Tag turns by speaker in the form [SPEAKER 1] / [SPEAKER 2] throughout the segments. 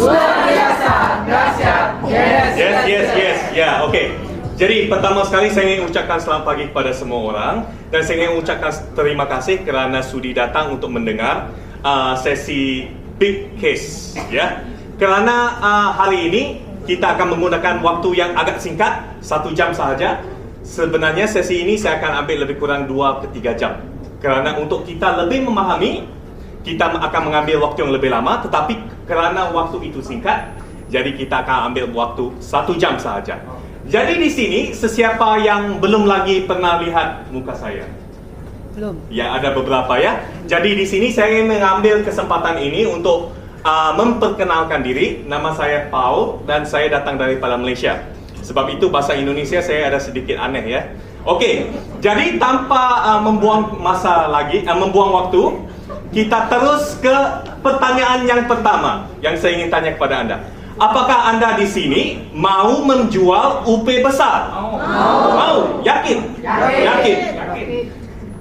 [SPEAKER 1] Luar biasa, dahsyat, yes.
[SPEAKER 2] Ya, oke. Jadi pertama sekali saya ingin ucapkan selamat pagi kepada semua orang dan saya ingin ucapkan terima kasih kerana sudi datang untuk mendengar sesi Big Case, ya. Kerana hari ini kita akan menggunakan waktu yang agak singkat, 1 jam sahaja. Sebenarnya sesi ini saya akan ambil lebih kurang 2 ke 3 jam. Kerana untuk kita lebih memahami, kita akan mengambil waktu yang lebih lama, tetapi kerana waktu itu singkat, jadi kita akan ambil waktu 1 jam sahaja. Jadi di sini, sesiapa yang belum lagi pernah lihat muka saya?
[SPEAKER 3] Belum.
[SPEAKER 2] Ya, ada beberapa ya. Jadi di sini saya ingin mengambil kesempatan ini untuk memperkenalkan diri. Nama saya Paul dan saya datang daripada Malaysia. Sebab itu bahasa Indonesia saya ada sedikit aneh ya. Okey, jadi tanpa membuang masa lagi, membuang waktu, kita terus ke pertanyaan yang pertama yang saya ingin tanya kepada anda. Apakah anda di sini mau menjual UP besar? Mau? Yakin? Yakin.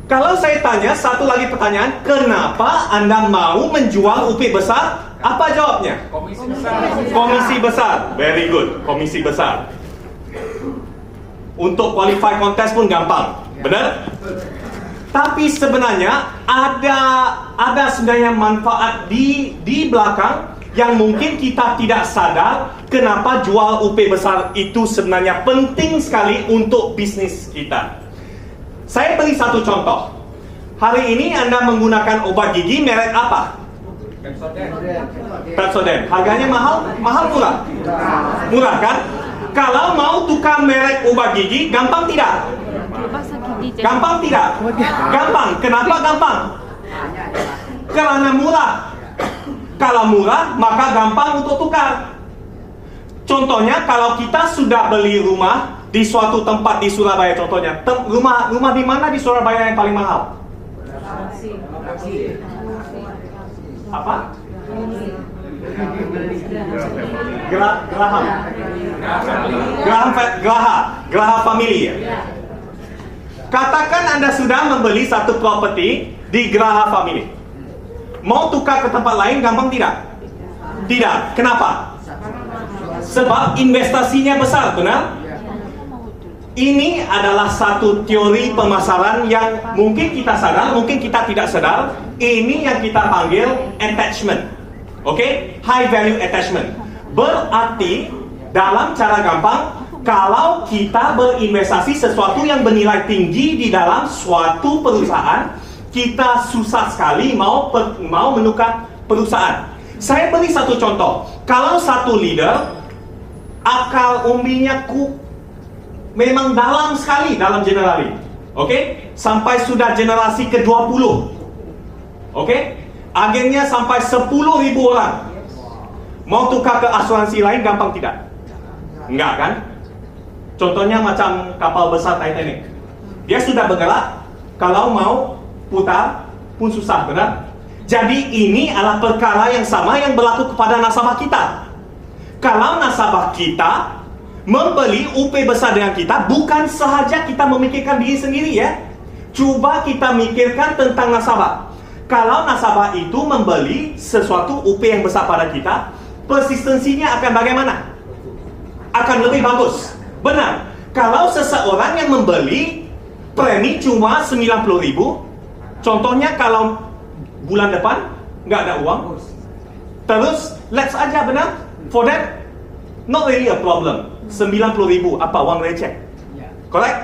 [SPEAKER 2] Kalau saya tanya satu lagi pertanyaan, kenapa anda mau menjual UP besar? Apa jawabnya?
[SPEAKER 1] Komisi besar.
[SPEAKER 2] Komisi besar. Very good. Komisi besar. Untuk qualify kontes pun gampang. Benar? Tapi sebenarnya ada sebenarnya manfaat di belakang yang mungkin kita tidak sadar kenapa jual UP besar itu sebenarnya penting sekali untuk bisnis kita. Saya beri satu contoh. Hari ini anda menggunakan obat gigi merek apa? Pepsodent. Harganya mahal? Mahal murah? Murah kan? Kalau mau tukar merek obat gigi, gampang tidak? Gampang tidak? Gampang. Kenapa gampang? Karena murah. Kalau murah, maka gampang untuk tukar. Contohnya, kalau kita sudah beli rumah di suatu tempat di Surabaya, contohnya, rumah di mana di Surabaya yang paling mahal? Apa? Graha Family. Katakan anda sudah membeli satu properti di Graha Family. Mau tukar ke tempat lain gampang tidak? Tidak. Kenapa? Sebab investasinya besar, benar? Ini adalah satu teori pemasaran yang mungkin kita sadar, mungkin kita tidak sadar. Ini yang kita panggil attachment. Oke? High value attachment. Berarti dalam cara gampang, kalau kita berinvestasi sesuatu yang bernilai tinggi di dalam suatu perusahaan, kita susah sekali mau menukar perusahaan. Saya beri satu contoh. Kalau satu leader akal umbinya memang dalam sekali dalam generasi, oke? Sampai sudah generasi ke-20, oke? Agennya sampai 10.000 orang. Mau tukar ke asuransi lain gampang tidak? Enggak kan? Contohnya macam kapal besar Titanic. Dia sudah bergerak, kalau mau putar pun susah, benar? Jadi ini adalah perkara yang sama yang berlaku kepada nasabah kita. Kalau nasabah kita membeli UP besar dengan kita, bukan sahaja kita memikirkan diri sendiri ya. Coba kita mikirkan tentang nasabah. Kalau nasabah itu membeli sesuatu UP yang besar pada kita, persistensinya akan bagaimana? Akan lebih bagus. Benar. Kalau seseorang yang membeli premi cuma 90.000, contohnya kalau bulan depan nggak ada uang, terus let's aja, benar? For that, not really a problem. 90.000 apa uang receh? Correct?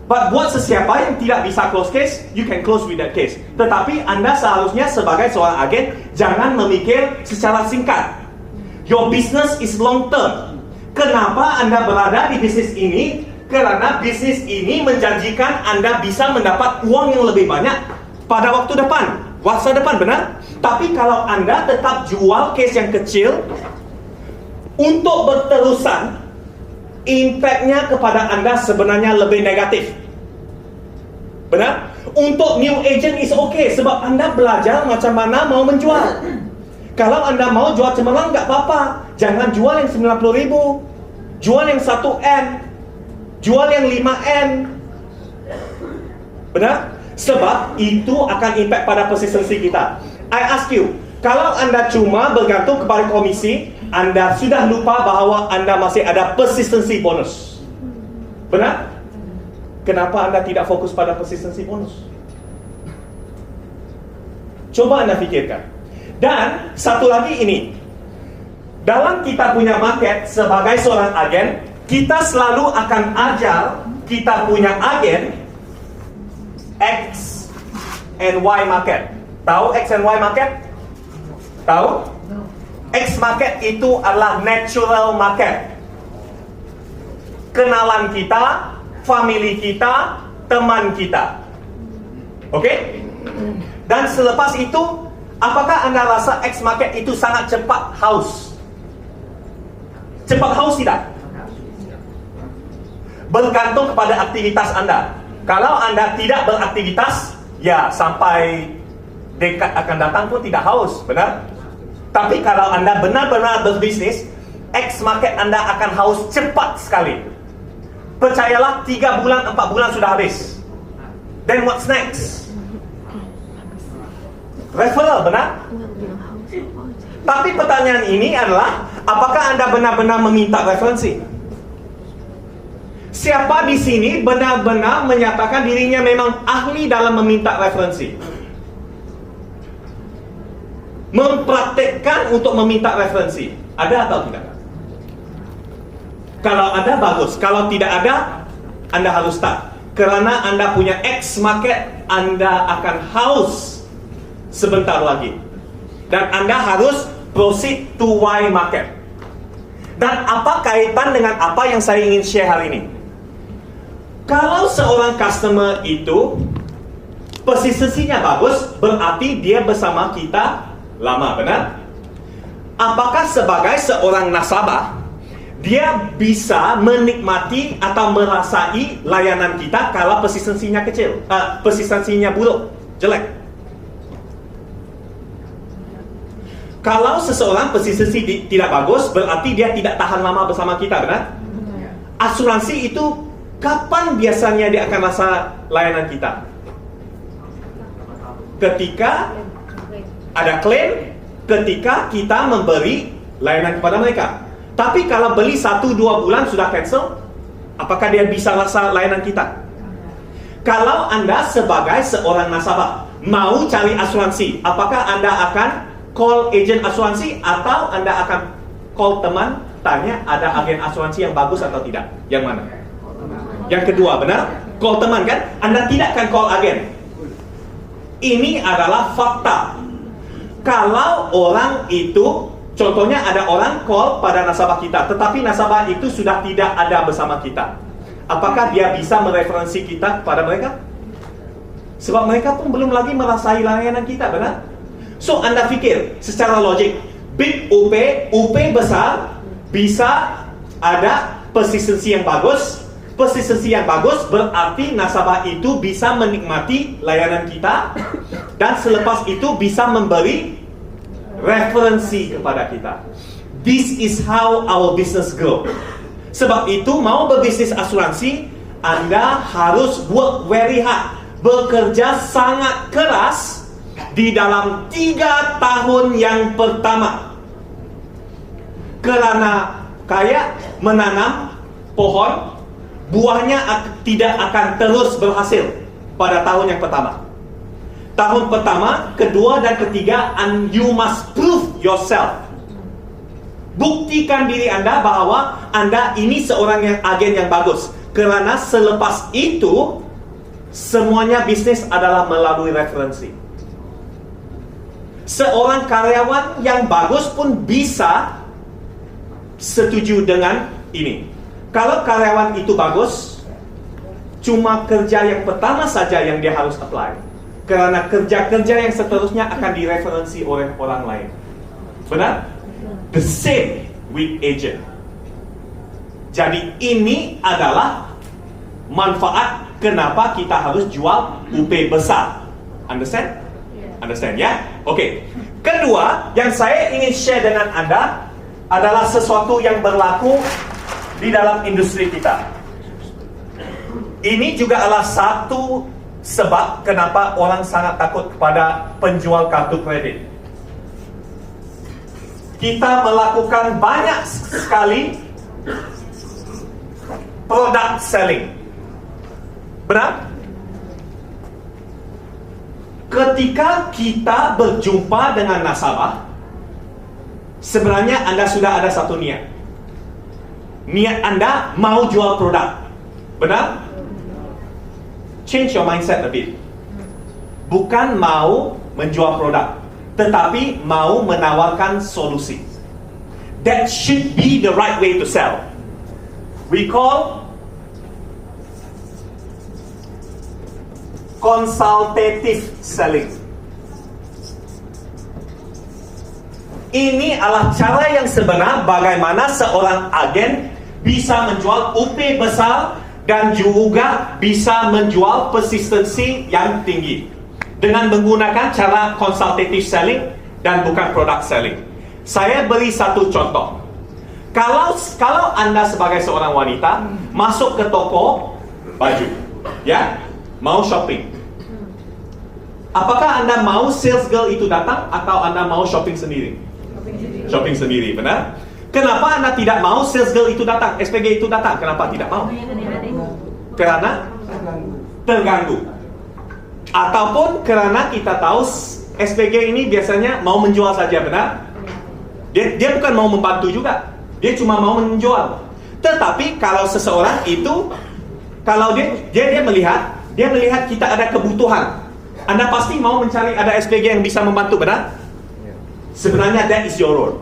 [SPEAKER 2] But buat sesiapa yang tidak bisa close case, you can close with that case. Tetapi anda seharusnya sebagai seorang agen jangan memikir secara singkat. Your business is long term. Kenapa anda berada di bisnis ini? Karena bisnis ini menjanjikan anda bisa mendapat uang yang lebih banyak pada waktu depan, masa depan, benar? Tapi kalau anda tetap jual case yang kecil untuk berterusan, impact-nya kepada anda sebenarnya lebih negatif. Benar? Untuk new agent is okay, sebab anda belajar macam mana mau menjual. Kalau anda mau jual cemerlang nggak apa-apa, jangan jual yang 90.000, jual yang 1M, jual yang 5M. Benar? Sebab itu akan impact pada persistency kita. I ask you, Kalau Anda cuma bergantung kepada komisi, Anda sudah lupa bahwa Anda masih ada persistency bonus. Benar? Kenapa Anda tidak fokus pada persistency bonus? Coba Anda fikirkan. Dan satu lagi ini, dalam kita punya market sebagai seorang agen, kita selalu akan ajar kita punya agen X and Y market. Tahu X and Y market? Tahu? X market itu adalah natural market. Kenalan kita, family kita, teman kita. Oke? Dan selepas itu, apakah Anda rasa X market itu sangat cepat haus? Cepat haus tidak? Bergantung kepada aktivitas Anda. Kalau Anda tidak beraktivitas, ya sampai dekat akan datang pun tidak haus, benar? Tapi kalau Anda benar-benar berbisnis, X market Anda akan haus cepat sekali. Percayalah, 3 bulan, 4 bulan sudah habis. Then what's next? Referral, benar? Tapi pertanyaan ini adalah, apakah Anda benar-benar meminta referensi? Siapa di sini benar-benar menyatakan dirinya memang ahli dalam meminta referensi? Mempraktekkan untuk meminta referensi. Ada atau tidak? Kalau ada, bagus. Kalau tidak ada, Anda harus start. Kerana Anda punya X market, Anda akan haus sebentar lagi. Dan Anda harus proceed to Y market. Dan apa kaitan dengan apa yang saya ingin share hari ini? Kalau seorang customer itu persistensinya bagus, berarti dia bersama kita lama, benar? Apakah sebagai seorang nasabah, dia bisa menikmati atau merasai layanan kita kalau persistensinya kecil, persistensinya buruk, jelek? Kalau seseorang persistensi tidak bagus, berarti dia tidak tahan lama bersama kita, benar? Asuransi itu kapan biasanya dia akan rasa layanan kita? Ketika ada klaim, ketika kita memberi layanan kepada mereka. Tapi kalau beli 1-2 bulan sudah cancel, apakah dia bisa rasa layanan kita? Kalau Anda sebagai seorang nasabah mau cari asuransi, apakah Anda akan call agent asuransi atau Anda akan call teman, tanya ada agen asuransi yang bagus atau tidak? Yang mana? Yang kedua, benar? Call teman kan? Anda tidak akan call agen. Ini adalah fakta. Kalau orang itu, contohnya ada orang call pada nasabah kita, tetapi nasabah itu sudah tidak ada bersama kita, apakah dia bisa mereferensi kita kepada mereka? Sebab mereka pun belum lagi merasai layanan kita, benar? So, Anda fikir secara logik, big UP besar, bisa ada persistensi yang bagus. Persistensi yang bagus berarti nasabah itu bisa menikmati layanan kita, dan selepas itu bisa memberi referensi kepada kita. This is how our business grow. Sebab itu, mau berbisnis asuransi, Anda harus work very hard, bekerja sangat keras di dalam 3 tahun yang pertama. Kerana kayak menanam pohon, buahnya tidak akan terus berhasil pada tahun yang pertama. Tahun pertama, kedua dan ketiga, and you must prove yourself. Buktikan diri Anda bahwa Anda ini seorang yang agen yang bagus. Kerana selepas itu, semuanya bisnis adalah melalui referensi. Seorang karyawan yang bagus pun bisa setuju dengan ini. Kalau karyawan itu bagus, cuma kerja yang pertama saja yang dia harus apply. Kerana kerja-kerja yang seterusnya akan direferensi oleh orang lain. Benar? The same with agent. Jadi ini adalah manfaat kenapa kita harus jual UP besar. Understand? Understand ya? Oke. Kedua, yang saya ingin share dengan Anda adalah sesuatu yang berlaku di dalam industri kita. Ini juga adalah satu sebab kenapa orang sangat takut kepada penjual kartu kredit. kita melakukan banyak sekali product selling. Benar? Ketika kita berjumpa dengan nasabah, sebenarnya Anda sudah ada satu niat. Niat Anda mau jual produk. Benar? Change your mindset a bit. Bukan mau menjual produk, tetapi mau menawarkan solusi. That should be the right way to sell. We call consultative selling. Ini adalah cara yang sebenar bagaimana seorang agen bisa menjual UP besar dan juga bisa menjual persistency yang tinggi dengan menggunakan cara consultative selling dan bukan product selling. Saya beri satu contoh. Kalau Anda sebagai seorang wanita masuk ke toko baju, ya, mau shopping, apakah Anda mau sales girl itu datang atau Anda mau shopping sendiri? Shopping sendiri, benar? Kenapa Anda tidak mau sales girl itu datang, SPG itu datang? Kenapa tidak mau? Karena terganggu. Ataupun karena kita tahu SPG ini biasanya mau menjual saja, benar? Dia bukan mau membantu juga. Dia cuma mau menjual. Tetapi kalau seseorang itu, kalau dia melihat kita ada kebutuhan, Anda pasti mau mencari ada SPG yang bisa membantu, benar? Sebenarnya that is your role.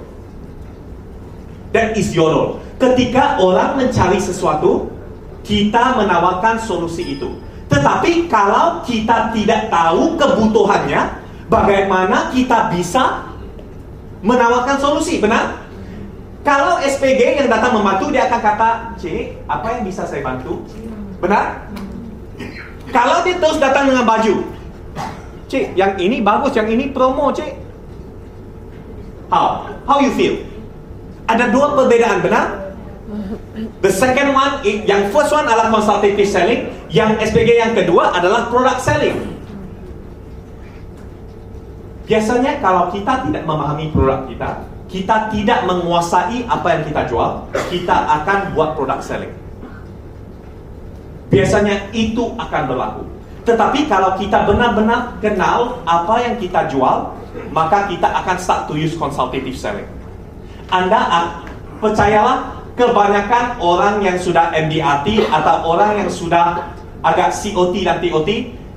[SPEAKER 2] That is your role. Ketika orang mencari sesuatu, kita menawarkan solusi itu. Tetapi kalau kita tidak tahu kebutuhannya, bagaimana kita bisa menawarkan solusi, benar? Kalau SPG yang datang membantu, dia akan kata, "Cik, apa yang bisa saya bantu?" Benar? Kalau dia terus datang dengan baju, "Cik, yang ini bagus, yang ini promo, Cik." How you feel? Ada dua perbedaan, benar? The second one, yang first one adalah consultative selling, yang SPG yang kedua adalah product selling. Biasanya kalau kita tidak memahami produk kita tidak menguasai apa yang kita jual, kita akan buat product selling. Biasanya itu akan berlaku. Tetapi kalau kita benar-benar kenal apa yang kita jual, maka kita akan start to use consultative selling. Anda percayalah, kebanyakan orang yang sudah MDRT atau orang yang sudah agak COT dan TOT,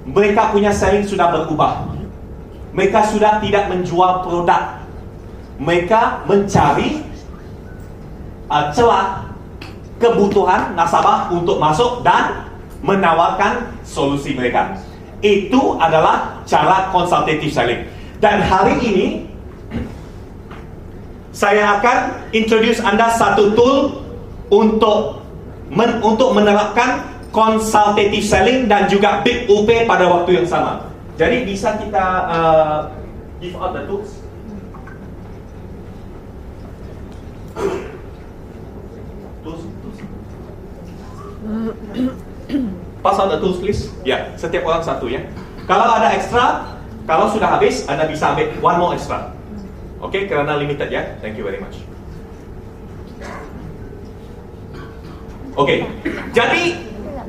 [SPEAKER 2] mereka punya selling sudah berubah. Mereka sudah tidak menjual produk. Mereka mencari celah kebutuhan nasabah untuk masuk dan menawarkan solusi mereka. Itu adalah cara consultative selling. Dan hari ini saya akan introduce Anda satu tool untuk menerapkan consultative selling dan juga big UP pada waktu yang sama. Jadi bisa kita give out the tools. Pass out the tools please. Ya, setiap orang satu ya. Kalau ada ekstra, kalau sudah habis, Anda bisa ambil one more extra. Oke, karena limited ya. Thank you very much. Oke, jadi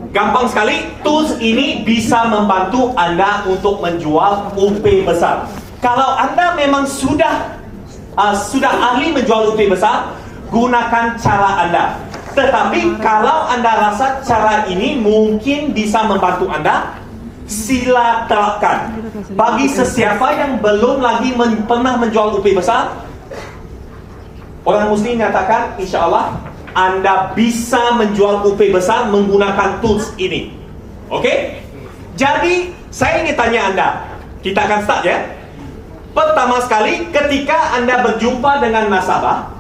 [SPEAKER 2] gampang sekali. Tools ini bisa membantu Anda untuk menjual UP besar. Kalau Anda memang sudah ahli menjual UP besar, gunakan cara Anda. Tetapi kalau Anda rasa cara ini mungkin bisa membantu Anda, sila terapkan. Bagi sesiapa yang belum lagi pernah menjual UP besar, orang muslim nyatakan, insya Allah Anda bisa menjual UP besar menggunakan tools ini. Oke? Jadi saya ingin tanya Anda, kita akan start ya. Pertama sekali, ketika Anda berjumpa dengan nasabah,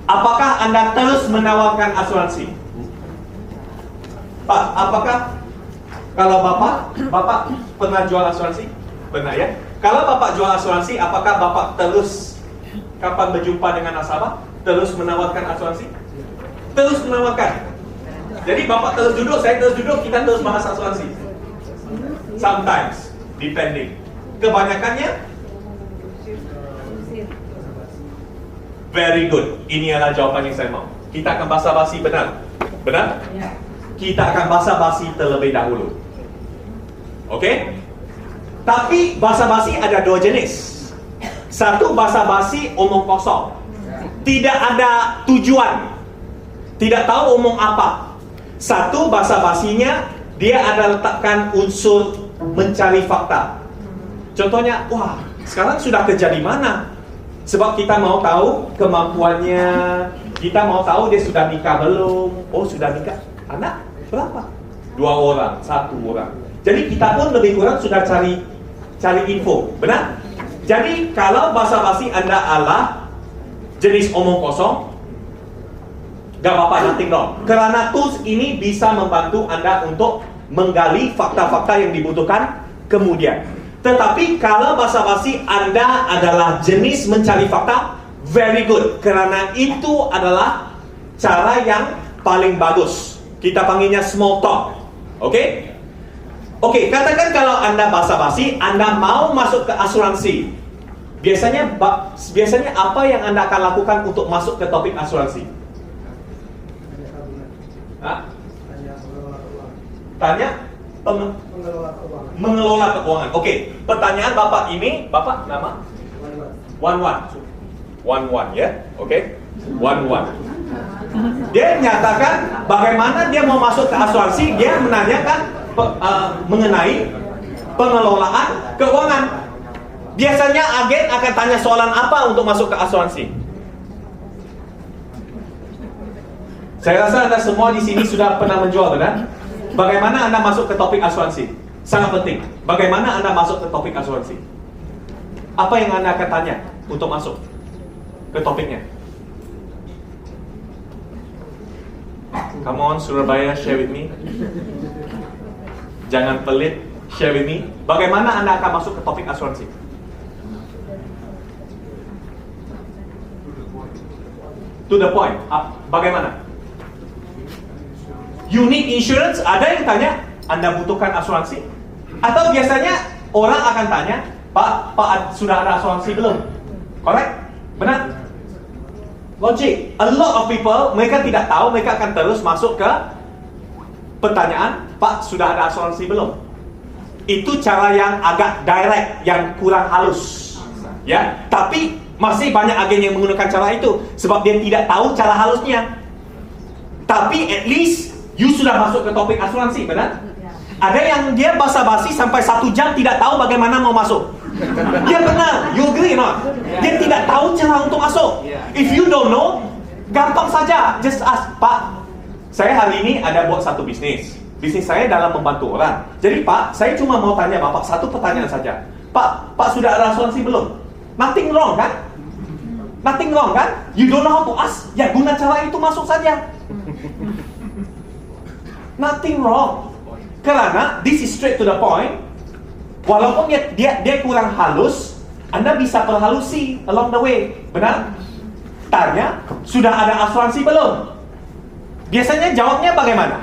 [SPEAKER 2] apakah Anda terus menawarkan asuransi? Pak, apakah kalau Bapak pernah jual asuransi? Pernah ya? Kalau Bapak jual asuransi, apakah Bapak terus kapan berjumpa dengan nasabah terus menawarkan asuransi? Terus menawarkan. Jadi Bapak terus duduk, saya terus duduk, kita terus bahas asuransi. Sometimes, depending. Kebanyakannya Very good. Ini adalah jawapan yang saya mau. Kita akan basa-basi, benar? Benar? Kita akan basa-basi terlebih dahulu. Oke? Tapi basa-basi ada dua jenis. Satu, basa-basi omong kosong. Tidak ada tujuan. Tidak tahu omong apa. Satu, basa-basinya dia ada letakkan unsur mencari fakta. Contohnya, wah, sekarang sudah kerja di mana? Sebab kita mau tahu kemampuannya. Kita mau tahu dia sudah nikah belum. Oh, sudah nikah. Anak berapa? 2 orang, 1 orang. Jadi kita pun lebih kurang sudah cari info. Benar? Jadi kalau basa-basi Anda adalah jenis omong kosong, gak apa-apa, nothing wrong. Kerana tools ini bisa membantu Anda untuk menggali fakta-fakta yang dibutuhkan kemudian. Tetapi kalau basa-basi Anda adalah jenis mencari fakta, very good. Kerana itu adalah cara yang paling bagus. Kita panggilnya small talk. Oke? Oke, katakan kalau Anda basa-basi, Anda mau masuk ke asuransi. Biasanya apa yang Anda akan lakukan untuk masuk ke topik asuransi? Hah? Tanya mengelola keuangan. Oke, pertanyaan Bapak ini, Bapak nama? Wan ya, oke? Wan. Dia nyatakan bagaimana dia mau masuk ke asuransi. Dia menanyakan mengenai pengelolaan keuangan. Biasanya agen akan tanya soalan apa untuk masuk ke asuransi? Saya rasa Anda semua di sini sudah pernah menjual, benar? Bagaimana Anda masuk ke topik asuransi? Sangat penting. Bagaimana Anda masuk ke topik asuransi? Apa yang Anda akan tanya untuk masuk ke topiknya? Come on, Surabaya, share with me. Jangan pelit, share with me. Bagaimana Anda akan masuk ke topik asuransi? To the point. Bagaimana? You need insurance? Ada yang tanya, Anda butuhkan asuransi? Atau biasanya orang akan tanya, Pak, sudah ada asuransi belum? Correct? Benar? Logic. A lot of people, mereka tidak tahu, mereka akan terus masuk ke pertanyaan, Pak, sudah ada asuransi belum? Itu cara yang agak direct, yang kurang halus. Ya, tapi masih banyak agen yang menggunakan cara itu sebab dia tidak tahu cara halusnya. Tapi at least you sudah masuk ke topik asuransi, benar? Ada yang dia basa-basi sampai 1 jam tidak tahu bagaimana mau masuk. Dia benar, you agree not? Dia tidak tahu cara untuk masuk. If you don't know, gampang saja, just ask, Pak, saya hari ini ada buat satu bisnis. Bisnis saya dalam membantu orang. Jadi Pak, saya cuma mau tanya Bapak satu pertanyaan saja. Pak sudah ada asuransi belum? Nothing wrong kan? Nothing wrong kan? You don't know how to ask, ya guna cara itu masuk saja. Nothing wrong. Karena this is straight to the point. Walaupun dia kurang halus, Anda bisa perhalusi along the way. Benar? Tanya, sudah ada asuransi belum? Biasanya jawabnya bagaimana?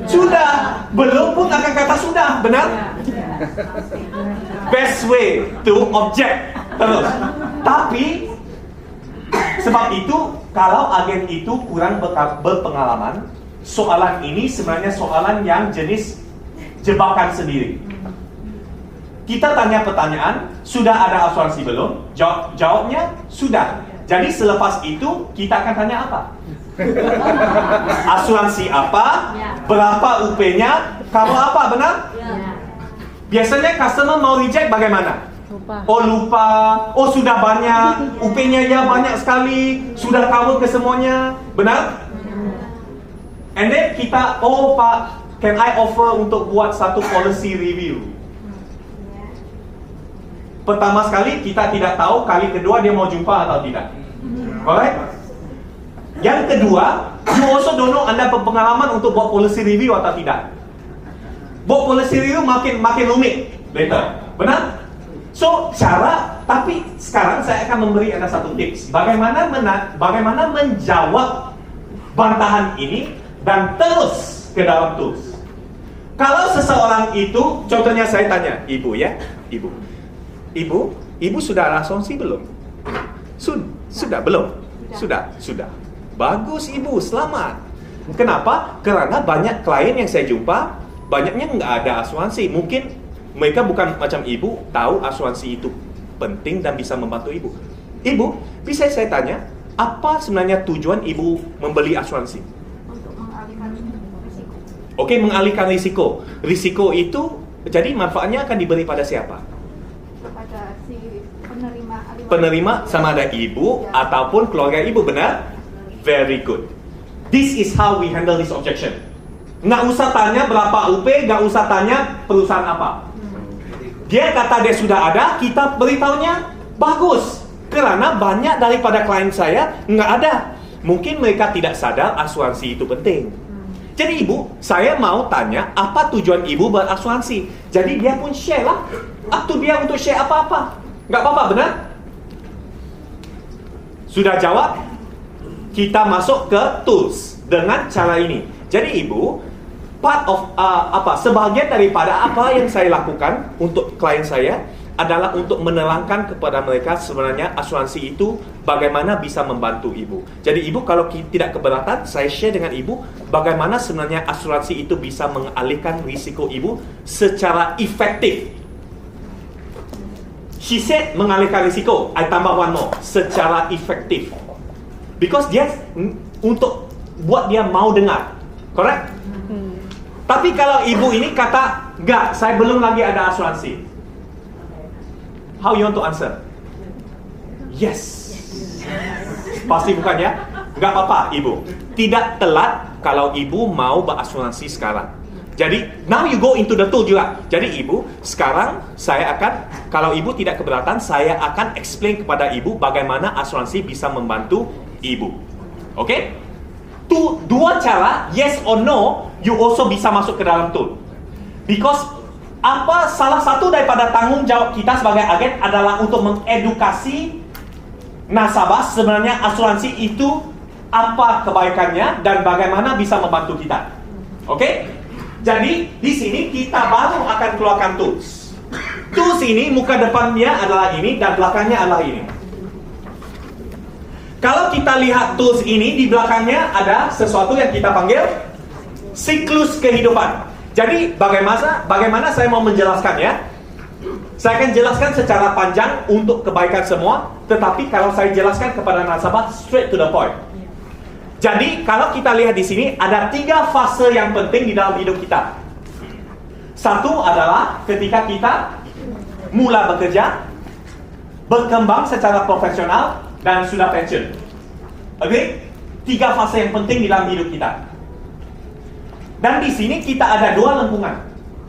[SPEAKER 2] Sudah. Belum pun akan kata sudah. Benar? Best way to object. Terus. Tapi sebab itu, kalau agen itu kurang berpengalaman, soalan ini sebenarnya soalan yang jenis jebakan sendiri. Kita tanya pertanyaan, sudah ada asuransi belum? Jawabnya, sudah. Jadi selepas itu, kita akan tanya apa? Asuransi apa? Berapa UP-nya? Kamu apa, benar? Biasanya customer mau reject bagaimana? Lupa. Oh, sudah banyak. UP-nya ya banyak sekali. Sudah cover ke semuanya. Benar? And then kita, Pak, can I offer untuk buat satu policy review? Pertama sekali kita tidak tahu, kali kedua dia mau jumpa atau tidak. Alright? Yang kedua, you also don't know Anda berpengalaman untuk buat policy review atau tidak. Buat policy review makin rumit later. Benar? So, tapi sekarang saya akan memberi Anda satu tips. Bagaimana menjawab bantahan ini dan terus ke dalam tools. Kalau seseorang itu, contohnya saya tanya, Ibu ya, Ibu sudah ada asuransi belum? Sudah belum? Sudah. Bagus ibu, selamat. Kenapa? Karena banyak klien yang saya jumpa, banyaknya nggak ada asuransi. Mungkin mereka bukan macam ibu, tahu asuransi itu penting dan bisa membantu ibu. Ibu, bisa saya tanya, apa sebenarnya tujuan ibu membeli asuransi?
[SPEAKER 3] Untuk mengalihkan risiko.
[SPEAKER 2] Oke, mengalihkan risiko. Risiko itu, jadi manfaatnya akan diberi pada siapa?
[SPEAKER 3] Kepada si penerima.
[SPEAKER 2] Penerima sama ada ibu ataupun keluarga ibu, benar? Very good. This is how we handle this objection. Nggak usah tanya berapa UP, nggak usah tanya perusahaan apa. Dia kata dia sudah ada, kita beritahunya bagus. Karena banyak daripada klien saya nggak ada. Mungkin mereka tidak sadar asuransi itu penting. Jadi ibu, saya mau tanya apa tujuan ibu berasuransi. Jadi dia pun share lah. Up to dia untuk share apa-apa. Nggak apa-apa, benar? Sudah jawab? Kita masuk ke tools dengan cara ini. Jadi ibu, part of sebahagian daripada apa yang saya lakukan untuk klien saya adalah untuk menerangkan kepada mereka sebenarnya asuransi itu bagaimana bisa membantu ibu. Jadi ibu kalau tidak keberatan, saya share dengan ibu bagaimana sebenarnya asuransi itu bisa mengalihkan risiko ibu secara efektif. She said mengalihkan risiko, I tambah one more, secara efektif. Because dia untuk buat dia mau dengar. Correct? Tapi kalau ibu ini kata, enggak, saya belum lagi ada asuransi. How you want to answer? Yes. Pasti bukan ya? Enggak apa-apa ibu. Tidak telat kalau ibu mau berasuransi sekarang. Jadi, now you go into the tool juga. Jadi ibu, sekarang saya akan, kalau ibu tidak keberatan, saya akan explain kepada ibu bagaimana asuransi bisa membantu ibu. Oke? Dua cara, yes or no, you also bisa masuk ke dalam tool. Because salah satu daripada tanggung jawab kita sebagai agen adalah untuk mengedukasi nasabah sebenarnya asuransi itu apa kebaikannya dan bagaimana bisa membantu kita. Oke? Jadi di sini kita baru akan keluarkan tools. Tools ini muka depannya adalah ini dan belakangnya adalah ini. Kalau kita lihat tools ini, di belakangnya ada sesuatu yang kita panggil siklus kehidupan. Jadi bagaimana saya mau menjelaskan ya? Saya akan jelaskan secara panjang untuk kebaikan semua, tetapi kalau saya jelaskan kepada nasabah straight to the point. Jadi kalau kita lihat di sini ada 3 fase yang penting di dalam hidup kita. Satu adalah ketika kita mula bekerja, berkembang secara profesional, dan sudah pensiun. Oke? 3 fase yang penting di dalam hidup kita. Dan di sini kita ada 2 lengkungan.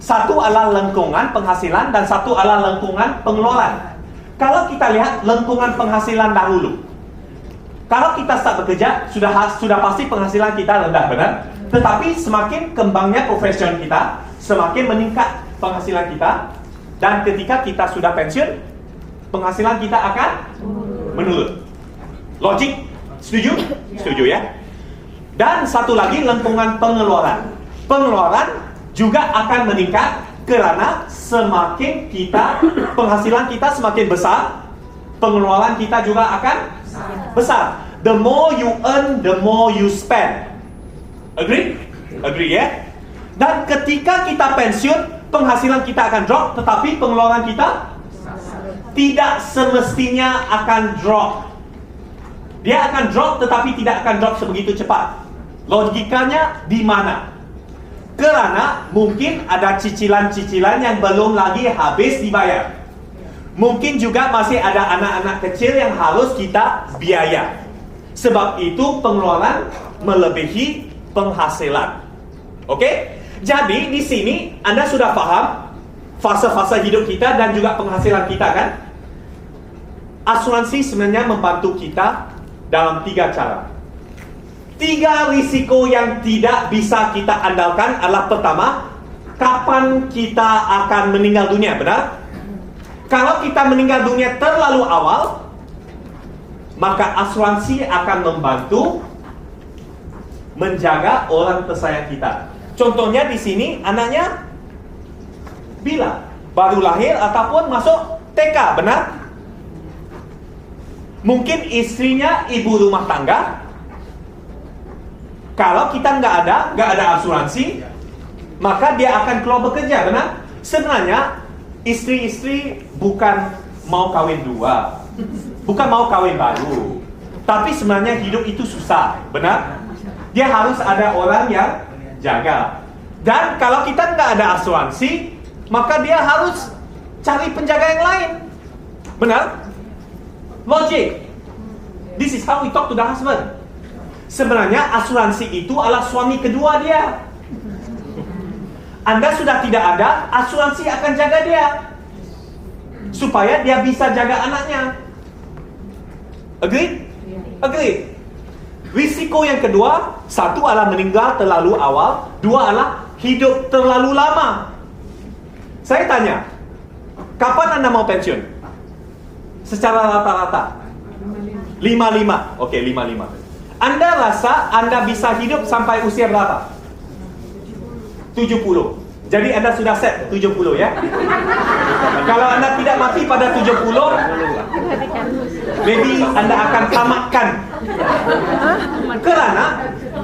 [SPEAKER 2] Satu adalah lengkungan penghasilan dan satu adalah lengkungan pengeluaran. Kalau kita lihat lengkungan penghasilan dahulu, kalau kita start bekerja sudah pasti penghasilan kita rendah, benar? Tetapi semakin kembangnya profesion kita, semakin meningkat penghasilan kita, dan ketika kita sudah pensiun, penghasilan kita akan menurun. Logik? Setuju? Setuju ya? Dan satu lagi lengkungan pengeluaran. Pengeluaran juga akan meningkat karena semakin penghasilan kita semakin besar, pengeluaran kita juga akan besar. The more you earn, the more you spend. Agree? Agree ya? Dan ketika kita pensiun, penghasilan kita akan drop, tetapi pengeluaran kita tidak semestinya akan drop. Dia akan drop tetapi tidak akan drop sebegitu cepat. Logikanya di mana? Karena mungkin ada cicilan-cicilan yang belum lagi habis dibayar. Mungkin juga masih ada anak-anak kecil yang harus kita biaya. Sebab itu pengeluaran melebihi penghasilan. Oke? Jadi di sini Anda sudah paham fase-fase hidup kita dan juga penghasilan kita kan? Asuransi sebenarnya membantu kita dalam 3 cara. 3 risiko yang tidak bisa kita andalkan adalah pertama, kapan kita akan meninggal dunia, benar? Kalau kita meninggal dunia terlalu awal, maka asuransi akan membantu menjaga orang tersayang kita. Contohnya di sini anaknya bila baru lahir ataupun masuk TK, benar? Mungkin istrinya ibu rumah tangga. Kalau kita nggak ada asuransi, maka dia akan keluar bekerja, benar? Sebenarnya istri-istri bukan mau kawin dua, bukan mau kawin baru, tapi sebenarnya hidup itu susah, benar? Dia harus ada orang yang jaga. Dan kalau kita nggak ada asuransi, maka dia harus cari penjaga yang lain, benar? Logic. This is how we talk to the husband. Sebenarnya asuransi itu adalah suami kedua dia. Anda sudah tidak ada, asuransi akan jaga dia supaya dia bisa jaga anaknya. Agree? Agree. Risiko yang kedua, satu adalah meninggal terlalu awal, dua adalah hidup terlalu lama. Saya tanya, kapan Anda mau pensiun? Secara rata-rata 55. Oke, 55. Anda rasa Anda bisa hidup sampai usia berapa? 70. Jadi Anda sudah set 70 ya. Kalau Anda tidak mati pada 70, maybe Anda akan tamatkan. Karena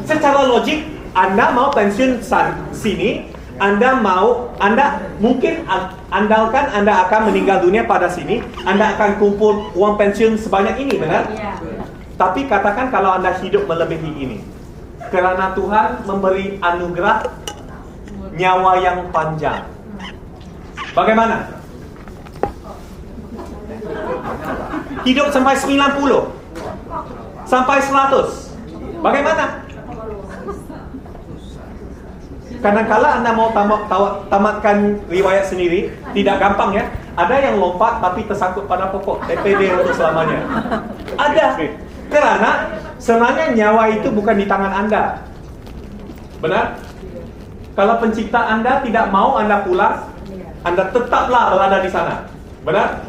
[SPEAKER 2] secara logik Anda mau pensiun sini, Anda mungkin andalkan Anda akan meninggal dunia pada sini, Anda akan kumpul uang pensiun sebanyak ini, benar? Tapi katakan kalau Anda hidup melebihi ini, kerana Tuhan memberi anugerah nyawa yang panjang. Bagaimana? Hidup sampai 90, sampai 100. Bagaimana? Kadang-kala Anda mau tamatkan riwayat sendiri, tidak gampang ya. Ada yang lompat tapi tersangkut pada pokok, TPD untuk selamanya. Ada. Karena sebenarnya nyawa itu bukan di tangan Anda. Benar? Kalau pencipta Anda tidak mau Anda pulang, Anda tetaplah berada di sana. Benar?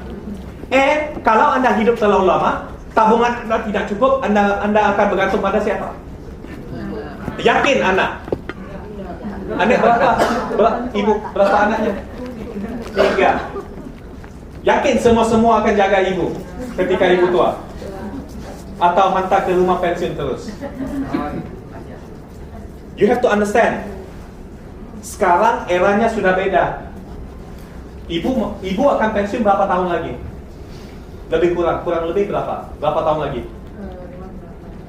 [SPEAKER 2] Kalau Anda hidup terlalu lama, tabungan Anda tidak cukup, Anda akan bergantung pada siapa? Yakin Anda? Anak berapa? Ibu berapa anaknya? 3. Yakin semua akan jaga ibu ketika ibu tua? Atau hantar ke rumah pensiun terus? You have to understand. Sekarang eranya sudah beda. Ibu akan pensiun berapa tahun lagi? Lebih kurang lebih berapa? Berapa tahun lagi?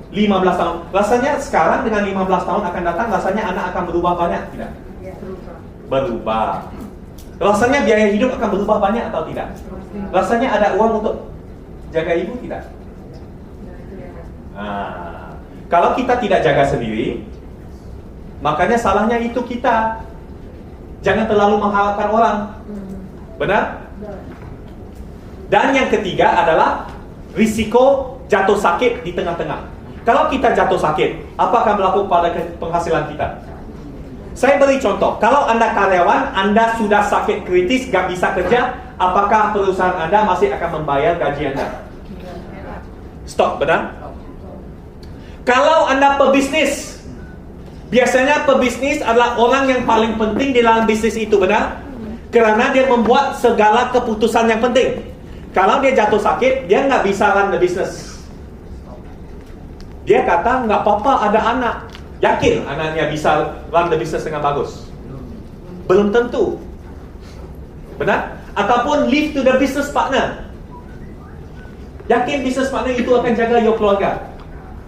[SPEAKER 2] 15 tahun. Rasanya sekarang dengan 15 tahun akan datang, rasanya anak akan berubah banyak, tidak? Berubah. Rasanya biaya hidup akan berubah banyak atau tidak? Rasanya ada uang untuk jaga ibu, tidak? Nah, kalau kita tidak jaga sendiri, makanya salahnya itu kita. Jangan terlalu mengharapkan orang. Benar? Dan yang ketiga adalah risiko jatuh sakit di tengah-tengah. Kalau kita jatuh sakit, apa akan berlaku pada penghasilan kita? Saya beri contoh. Kalau Anda karyawan, Anda sudah sakit kritis, gak bisa kerja, apakah perusahaan Anda masih akan membayar gaji Anda? Stop, benar? Kalau Anda pebisnis, biasanya pebisnis adalah orang yang paling penting di dalam bisnis itu, benar? Karena dia membuat segala keputusan yang penting. Kalau dia jatuh sakit, dia nggak bisa run the business. Dia kata, nggak apa-apa ada anak. Yakin anaknya bisa run the business dengan bagus? Belum tentu. Benar? Ataupun leave to the business partner. Yakin business partner itu akan jaga your keluarga?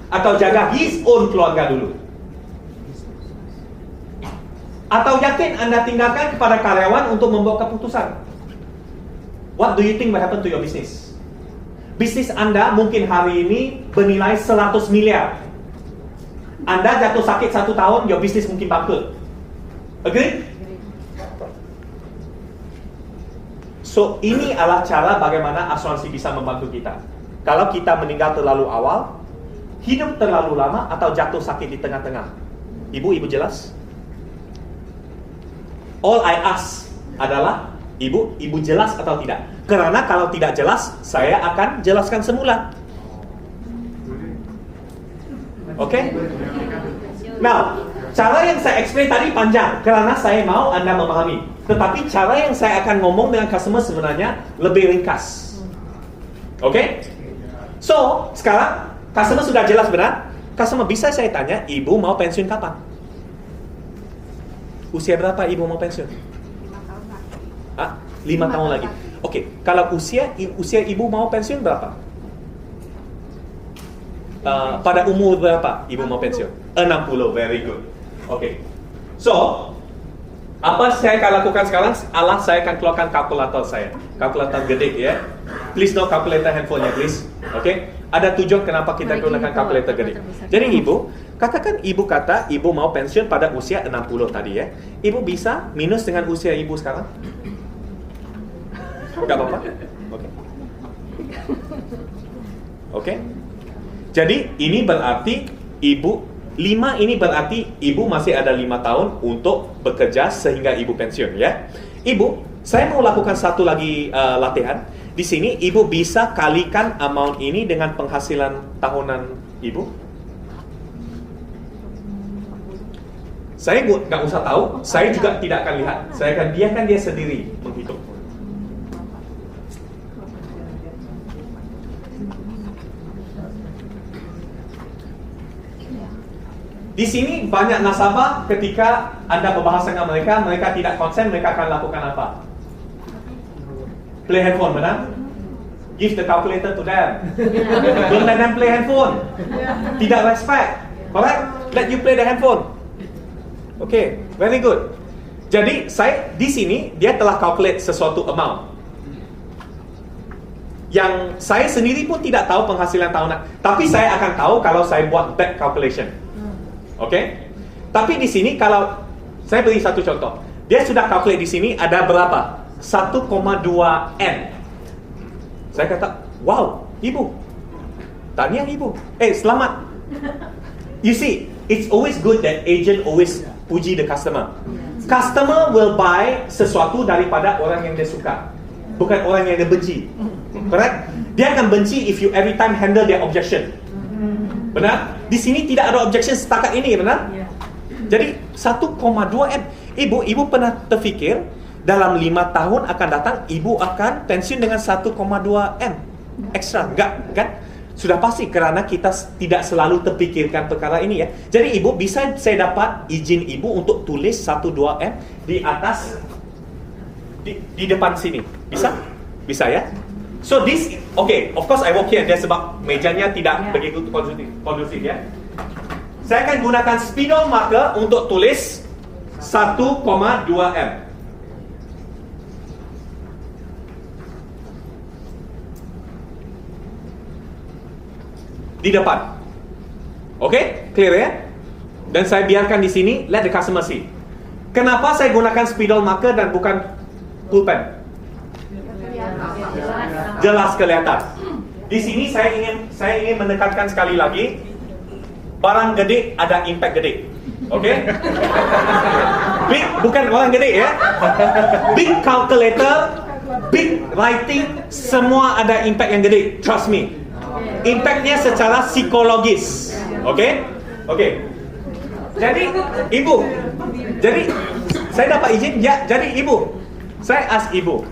[SPEAKER 2] Atau jaga his own keluarga dulu? Atau yakin Anda tinggalkan kepada karyawan untuk membuat keputusan? What do you think will happen to your business? Bisnis Anda mungkin hari ini bernilai 100 miliar. Anda jatuh sakit 1 tahun, your business mungkin bangkrut. Agree? So, ini adalah cara bagaimana asuransi bisa membantu kita. Kalau kita meninggal terlalu awal, hidup terlalu lama, atau jatuh sakit di tengah-tengah. Ibu jelas? All I ask adalah ibu jelas atau tidak? Karena kalau tidak jelas, saya akan jelaskan semula. Oke? Now, cara yang saya explain tadi panjang karena saya mau Anda memahami. Tetapi cara yang saya akan ngomong dengan customer sebenarnya lebih ringkas. Oke? So, sekarang customer sudah jelas benar. Customer, bisa saya tanya, ibu mau pensiun kapan? Usia berapa ibu mau pensiun?
[SPEAKER 3] 5 tahun lagi.
[SPEAKER 2] Ah, 5 tahun lagi. Oke, kalau usia ibu mau pensiun berapa? Pada umur berapa ibu mau pensiun? 60, very good. Oke. So, apa saya akan lakukan sekarang? Saya akan keluarkan kalkulator saya. Kalkulator gede ya. Please no calculator handphonenya please. Oke. Ada tujuan kenapa kita gunakan kalkulator gede. Jadi ibu, katakan ibu kata ibu mau pensiun pada usia 60 tadi ya. Ibu bisa minus dengan usia ibu sekarang? Enggak apa-apa? Oke. Oke. Jadi ini berarti ibu 5 ini berarti ibu masih ada 5 tahun untuk bekerja sehingga ibu pensiun ya. Ibu, saya mau lakukan satu lagi latihan. Di sini ibu bisa kalikan amount ini dengan penghasilan tahunan ibu. Saya nggak usah tahu, saya juga tidak akan lihat. Saya akan biarkan dia sendiri menghitung. Di sini banyak nasabah ketika Anda berbahas dengan mereka, mereka tidak konsen, mereka akan lakukan apa? Play handphone, benar? Give the calculator to them. Don't let them play handphone. Tidak respect. Correct? Let you play the handphone. Okay, very good. Jadi saya di sini dia telah calculate sesuatu amount yang saya sendiri pun tidak tahu penghasilan tahunan. Tapi saya akan tahu kalau saya buat back calculation. Oke? Tapi di sini kalau saya beri satu contoh, dia sudah calculate di sini ada berapa? 1,2 M. Saya kata, wow, ibu. Tanya ibu. Selamat. You see, it's always good that agent always puji the customer. Customer will buy sesuatu daripada orang yang dia suka, bukan orang yang dia benci. Correct? Dia akan benci if you every time handle their objection. Benar? Di sini tidak ada objection setakat ini, benar? Jadi 1,2 M. Ibu pernah terfikir dalam 5 tahun akan datang ibu akan pensiun dengan 1,2 M ekstra? Enggak, kan? Sudah pasti karena kita tidak selalu terpikirkan perkara ini ya. Jadi ibu bisa saya dapat izin ibu untuk tulis 1,2 M di atas di depan sini. Bisa? Bisa ya? So this, okay, of course I work here. Dia sebab mejanya tidak begitu kondusif ya. Saya akan gunakan spidol marker untuk tulis 1,2 M. Di depan. Oke? Clear ya? Dan saya biarkan di sini, let the customer see. Kenapa saya gunakan spidol marker dan bukan pulpen? Jelas kelihatan. Di sini saya ingin menekankan sekali lagi, barang gede ada impact gede. Oke? Big bukan orang gede ya. Big calculator, big writing, semua ada impact yang gede. Trust me. Impactnya secara psikologis. Oke? Oke. Jadi ibu, saya dapat izin ya. Jadi ibu, saya ask ibu,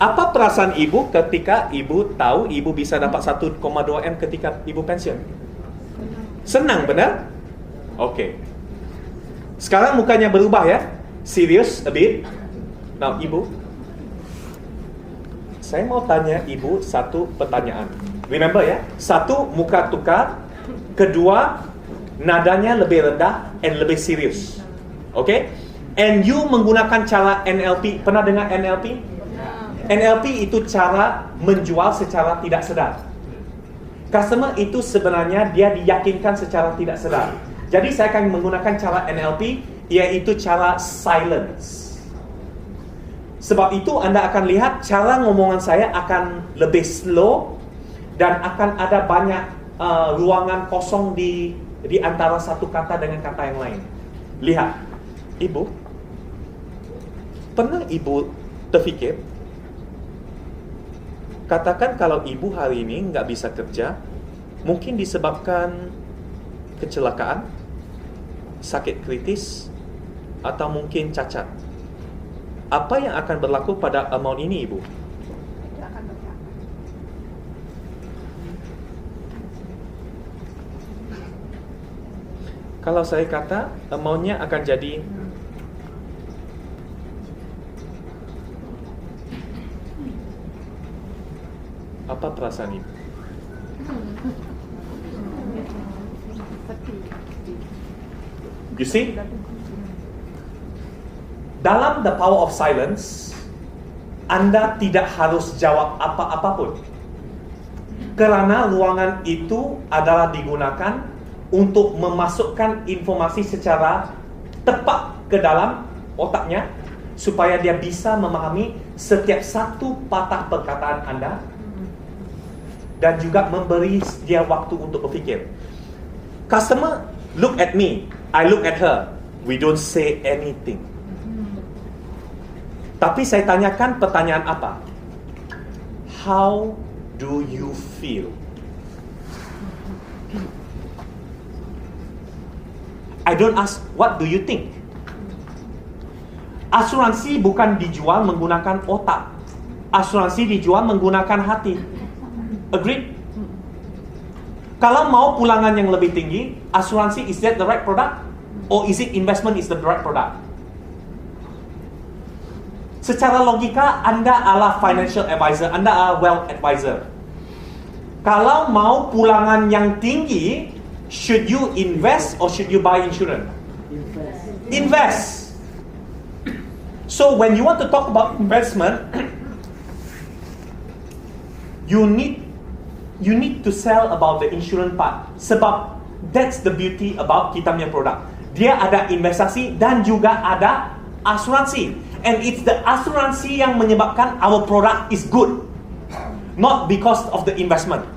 [SPEAKER 2] apa perasaan ibu ketika ibu tahu ibu bisa dapat 1,2 M ketika ibu pensiun? Senang, benar? Oke. Sekarang mukanya berubah ya. Serious a bit. Now ibu, saya mau tanya ibu satu pertanyaan. Remember ya, satu muka tukar, kedua nadanya lebih rendah and lebih serius. Oke? And you menggunakan cara NLP. Pernah dengar NLP? NLP itu cara menjual secara tidak sadar. Customer itu sebenarnya dia diyakinkan secara tidak sadar. Jadi saya akan menggunakan cara NLP, yaitu cara silence. Sebab itu Anda akan lihat cara ngomongan saya akan lebih slow dan akan ada banyak ruangan kosong di antara satu kata dengan kata yang lain. Lihat, ibu, pernah ibu terfikir, katakan kalau ibu hari ini nggak bisa kerja, mungkin disebabkan kecelakaan, sakit kritis, atau mungkin cacat. Apa yang akan berlaku pada amount ini, ibu? Kalau saya kata amount-nya akan jadi apa perasaan ibu? You see? Dalam the power of silence, Anda tidak harus jawab apa-apapun. Kerana ruangan itu adalah digunakan untuk memasukkan informasi secara tepat ke dalam otaknya supaya dia bisa memahami setiap satu patah perkataan Anda dan juga memberi dia waktu untuk berfikir. Customer look at me, I look at her. We don't say anything. Tapi saya tanyakan pertanyaan apa? How do you feel? I don't ask, what do you think? Asuransi bukan dijual menggunakan otak. Asuransi dijual menggunakan hati. Agreed? Kalau mau pulangan yang lebih tinggi, asuransi, is that the right product? Or is it investment is the right product? Secara logika, Anda adalah financial advisor, Anda adalah wealth advisor. Kalau mau pulangan yang tinggi, should you invest or should you buy insurance? Invest. So when you want to talk about investment, you need to sell about the insurance part. Sebab that's the beauty about kita punya produk. Dia ada investasi dan juga ada asuransi. And it's the asuransi yang menyebabkan our product is good. Not because of the investment.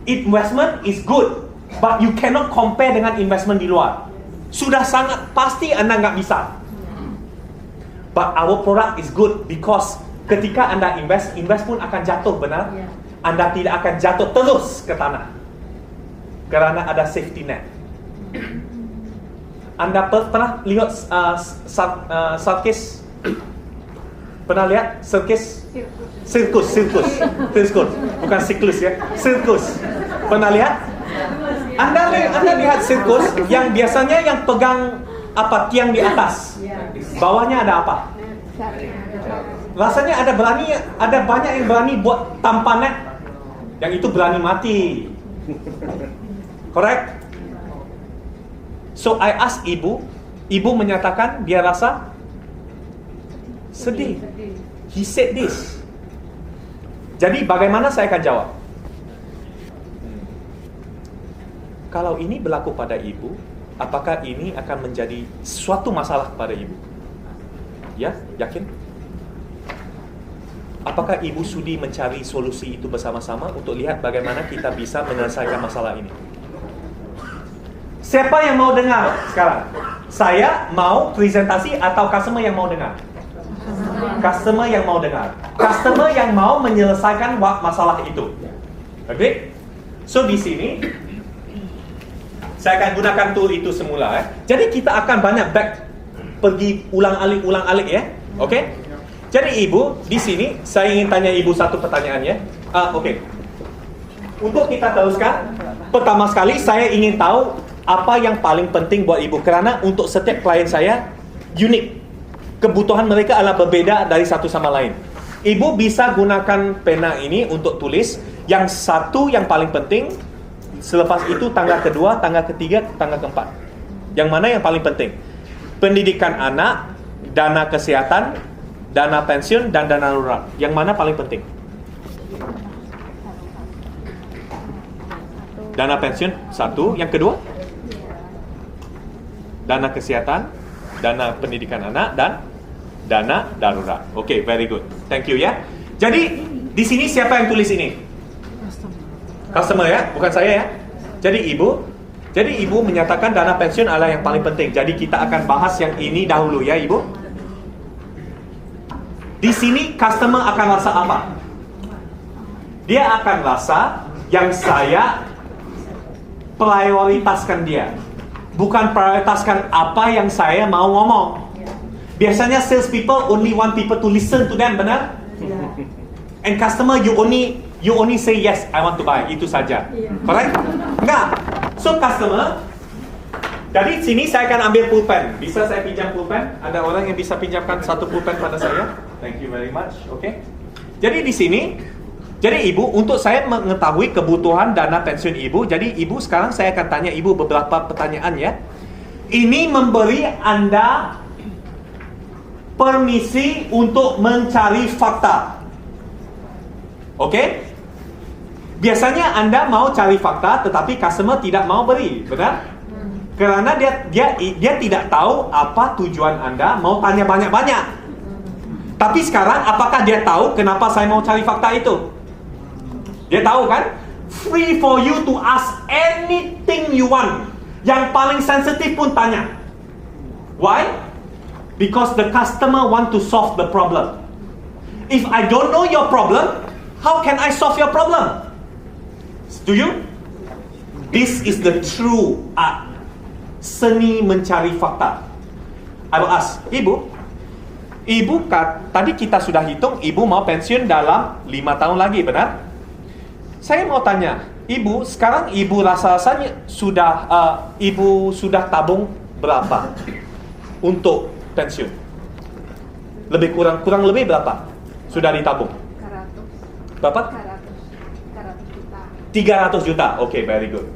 [SPEAKER 2] Investment is good, but you cannot compare dengan investment di luar. Sudah sangat pasti Anda nggak bisa. But our product is good because ketika Anda invest pun akan jatuh, benar? Anda tidak akan jatuh terus ke tanah. Karena ada safety net. Anda pernah lihat sirkus? Pernah lihat sirkus? Sirkus. Bukan siklus ya. Sirkus. Pernah lihat? Anda lihat sirkus yang biasanya yang pegang tiang di atas. Bawahnya ada apa? Rasanya ada banyak yang berani buat tanpa net. Yang itu berani mati. Correct? So I ask ibu menyatakan dia rasa sedih. He said this. Jadi bagaimana saya akan jawab? Kalau ini berlaku pada ibu, apakah ini akan menjadi suatu masalah kepada ibu? Ya, yakin? Apakah ibu sudi mencari solusi itu bersama-sama untuk lihat bagaimana kita bisa menyelesaikan masalah ini? Siapa yang mau dengar sekarang? Saya mau presentasi atau customer yang mau dengar? Customer yang mau dengar. Customer yang mau menyelesaikan masalah itu. Oke? So di sini saya akan gunakan tool itu semula. Jadi kita akan banyak pergi ulang-alik ya. Oke? Jadi ibu di sini saya ingin tanya ibu satu pertanyaan ya. Oke. Untuk kita teruskan, pertama sekali saya ingin tahu apa yang paling penting buat ibu, kerana untuk setiap klien saya unik. Kebutuhan mereka adalah berbeda dari satu sama lain. Ibu bisa gunakan pena ini untuk tulis yang satu yang paling penting, selepas itu tangga kedua, tangga ketiga, tangga keempat. Yang mana yang paling penting? Pendidikan anak, dana kesehatan, dana pensiun, dan dana darurat. Yang mana paling penting? Dana pensiun satu, yang kedua? Dana kesehatan, dana pendidikan anak, dan dana darurat. Okay, very good. Thank you ya. Jadi di sini siapa yang tulis ini? Customer ya, bukan saya ya. Jadi ibu menyatakan dana pensiun adalah yang paling penting. Jadi kita akan bahas yang ini dahulu ya, ibu. Di sini customer akan rasa apa? Dia akan rasa yang saya prioritaskan dia, bukan prioritaskan apa yang saya mau ngomong. Biasanya sales people only want people to listen to them, benar? And customer you only say yes, I want to buy, itu saja. Correct? Enggak. So customer Jadi sini saya akan ambil pulpen. Bisa saya pinjam pulpen? Ada orang yang bisa pinjamkan satu pulpen pada saya? Thank you very much. Oke. Jadi di sini, jadi ibu, untuk saya mengetahui kebutuhan dana pensiun ibu, jadi ibu sekarang saya akan tanya ibu beberapa pertanyaan ya. Ini memberi Anda permisi untuk mencari fakta. Oke? Biasanya Anda mau cari fakta, tetapi customer tidak mau beri, benar? Karena dia tidak tahu apa tujuan Anda mau tanya banyak-banyak. Tapi sekarang, apakah dia tahu kenapa saya mau cari fakta itu? Dia tahu kan? Free for you to ask anything you want. Yang paling sensitif pun tanya. Why? Because the customer want to solve the problem. If I don't know your problem, how can I solve your problem? Setuju? This is the true art. Seni mencari fakta. I will ask, Ibu, tadi kita sudah hitung Ibu mau pensiun dalam 5 tahun lagi, benar? Saya mau tanya, Ibu, sekarang Ibu rasa-rasanya Ibu sudah tabung berapa untuk pensiun? Lebih kurang lebih berapa sudah ditabung?
[SPEAKER 3] 300.
[SPEAKER 2] Berapa?
[SPEAKER 3] 300 juta.
[SPEAKER 2] 300 juta. Okay, very good.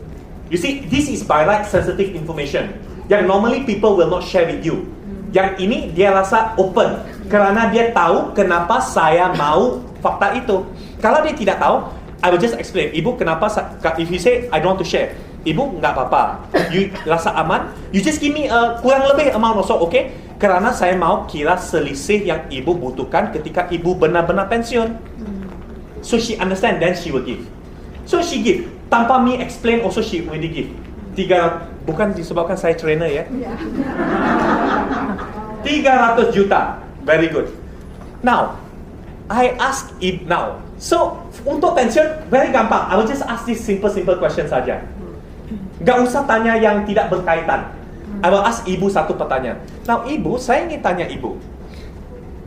[SPEAKER 2] You see, this is by right sensitive information yang normally people will not share with you. Yang ini dia rasa open karena dia tahu kenapa saya mau fakta itu. Kalau dia tidak tahu, I will just explain. Ibu, kenapa if you say I don't want to share, Ibu nggak apa-apa. You rasa aman, you just give me kurang lebih amount also, okay? Karena saya mau kira selisih yang Ibu butuhkan ketika Ibu benar-benar pensiun. So she understand, then she will give. So she give. Tanpa me explain, also she already give. Bukan disebabkan saya trainer ya. 300 juta. Very good. Now, I ask Ibu now. So, untuk pensiun, very gampang. I will just ask this simple question saja. Gak usah tanya yang tidak berkaitan. I will ask Ibu satu pertanyaan. Now, Ibu, saya ingin tanya Ibu.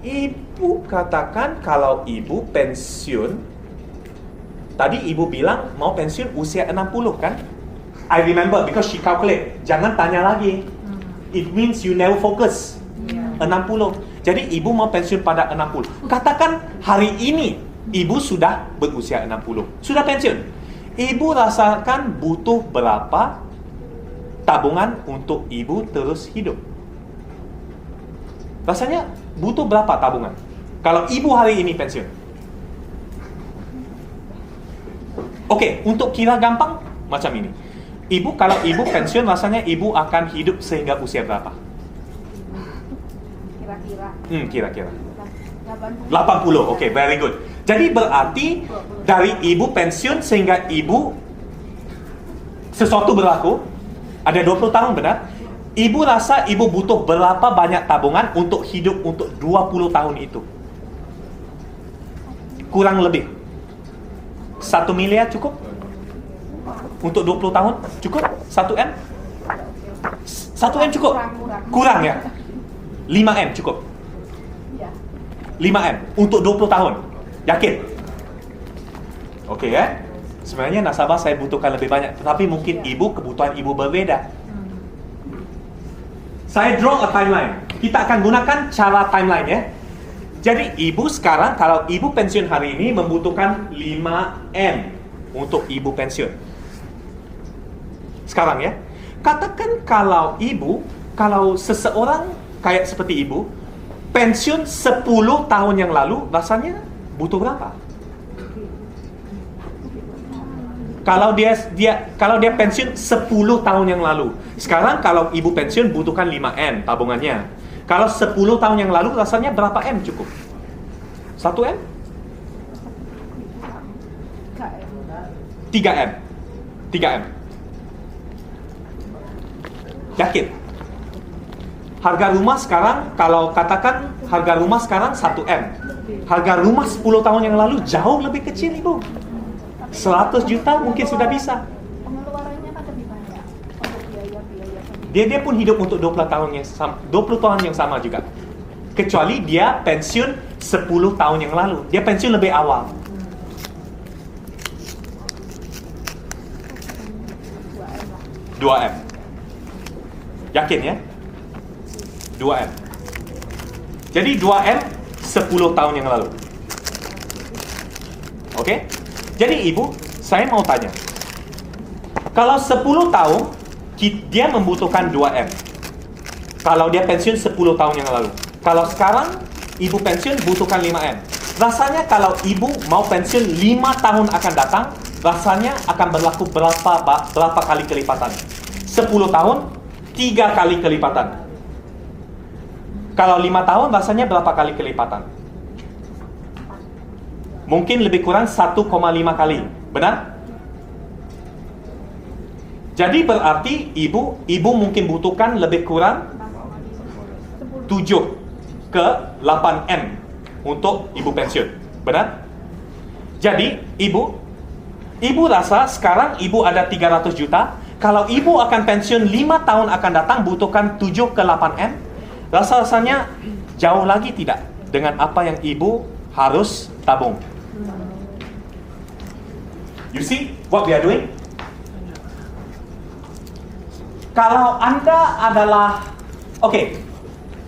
[SPEAKER 2] Ibu katakan kalau Ibu pensiun, tadi Ibu bilang mau pensiun usia 60 kan? I remember because she calculate. Jangan tanya lagi. It means you never focus. 60. Jadi Ibu mau pensiun pada 60. Katakan hari ini Ibu sudah berusia 60. Sudah pensiun. Ibu rasakan butuh berapa tabungan untuk Ibu terus hidup? Rasanya butuh berapa tabungan? Kalau Ibu hari ini pensiun. Oke, untuk kira gampang macam ini. Ibu, kalau Ibu pensiun rasanya Ibu akan hidup sehingga usia berapa? Kira-kira 80. Oke, very good. Jadi berarti dari Ibu pensiun sehingga Ibu sesuatu berlaku ada 20 tahun, benar? Ibu rasa Ibu butuh berapa banyak tabungan untuk hidup untuk 20 tahun itu? Kurang lebih 1 miliar cukup? Untuk 20 tahun cukup? 1 M? 1 M cukup? Kurang ya? 5 M cukup? 5 M untuk 20 tahun. Yakin? Oke ya? Sebenarnya nasabah saya butuhkan lebih banyak, tetapi mungkin Ibu, kebutuhan Ibu berbeda. Saya draw a timeline. Kita akan gunakan cara timeline ya. Jadi Ibu sekarang, kalau Ibu pensiun hari ini membutuhkan 5 M untuk Ibu pensiun. Sekarang ya. Katakan kalau seseorang kayak seperti Ibu pensiun 10 tahun yang lalu, rasanya butuh berapa? Kalau dia pensiun 10 tahun yang lalu. Sekarang kalau Ibu pensiun butuhkan 5 M tabungannya. Kalau 10 tahun yang lalu rasanya berapa M cukup? 1 M? 3 M. 3 M. Yakin? Harga rumah sekarang, kalau katakan harga rumah sekarang 1 M. Harga rumah 10 tahun yang lalu jauh lebih kecil, Ibu. 100 juta mungkin sudah bisa.
[SPEAKER 3] Pengeluarannya kan lebih banyak untuk biaya-biaya.
[SPEAKER 2] Dia pun hidup untuk 20 tahun yang sama juga. Kecuali dia pensiun 10 tahun yang lalu. Dia pensiun lebih awal. 2 M. Yakin ya? 2M. Jadi 2M 10 tahun yang lalu. Oke? Jadi ibu, saya mau tanya. Kalau 10 tahun dia membutuhkan 2M. Kalau dia pensiun 10 tahun yang lalu. Kalau sekarang ibu pensiun butuhkan 5M. Rasanya kalau ibu mau pensiun 5 tahun akan datang, rasanya akan berlaku berapa kali kelipatan? 10 tahun 3 kali kelipatan. Kalau 5 tahun rasanya berapa kali kelipatan? Mungkin lebih kurang 1,5 kali. Benar? Jadi berarti ibu mungkin butuhkan lebih kurang 7 ke 8M untuk ibu pensiun. Benar? Jadi ibu rasa sekarang ibu ada 300 juta. Kalau ibu akan pensiun 5 tahun akan datang butuhkan 7 ke 8M. Rasanya jauh lagi tidak dengan apa yang ibu harus tabung. You see what we are doing? Kalau Anda adalah, oke,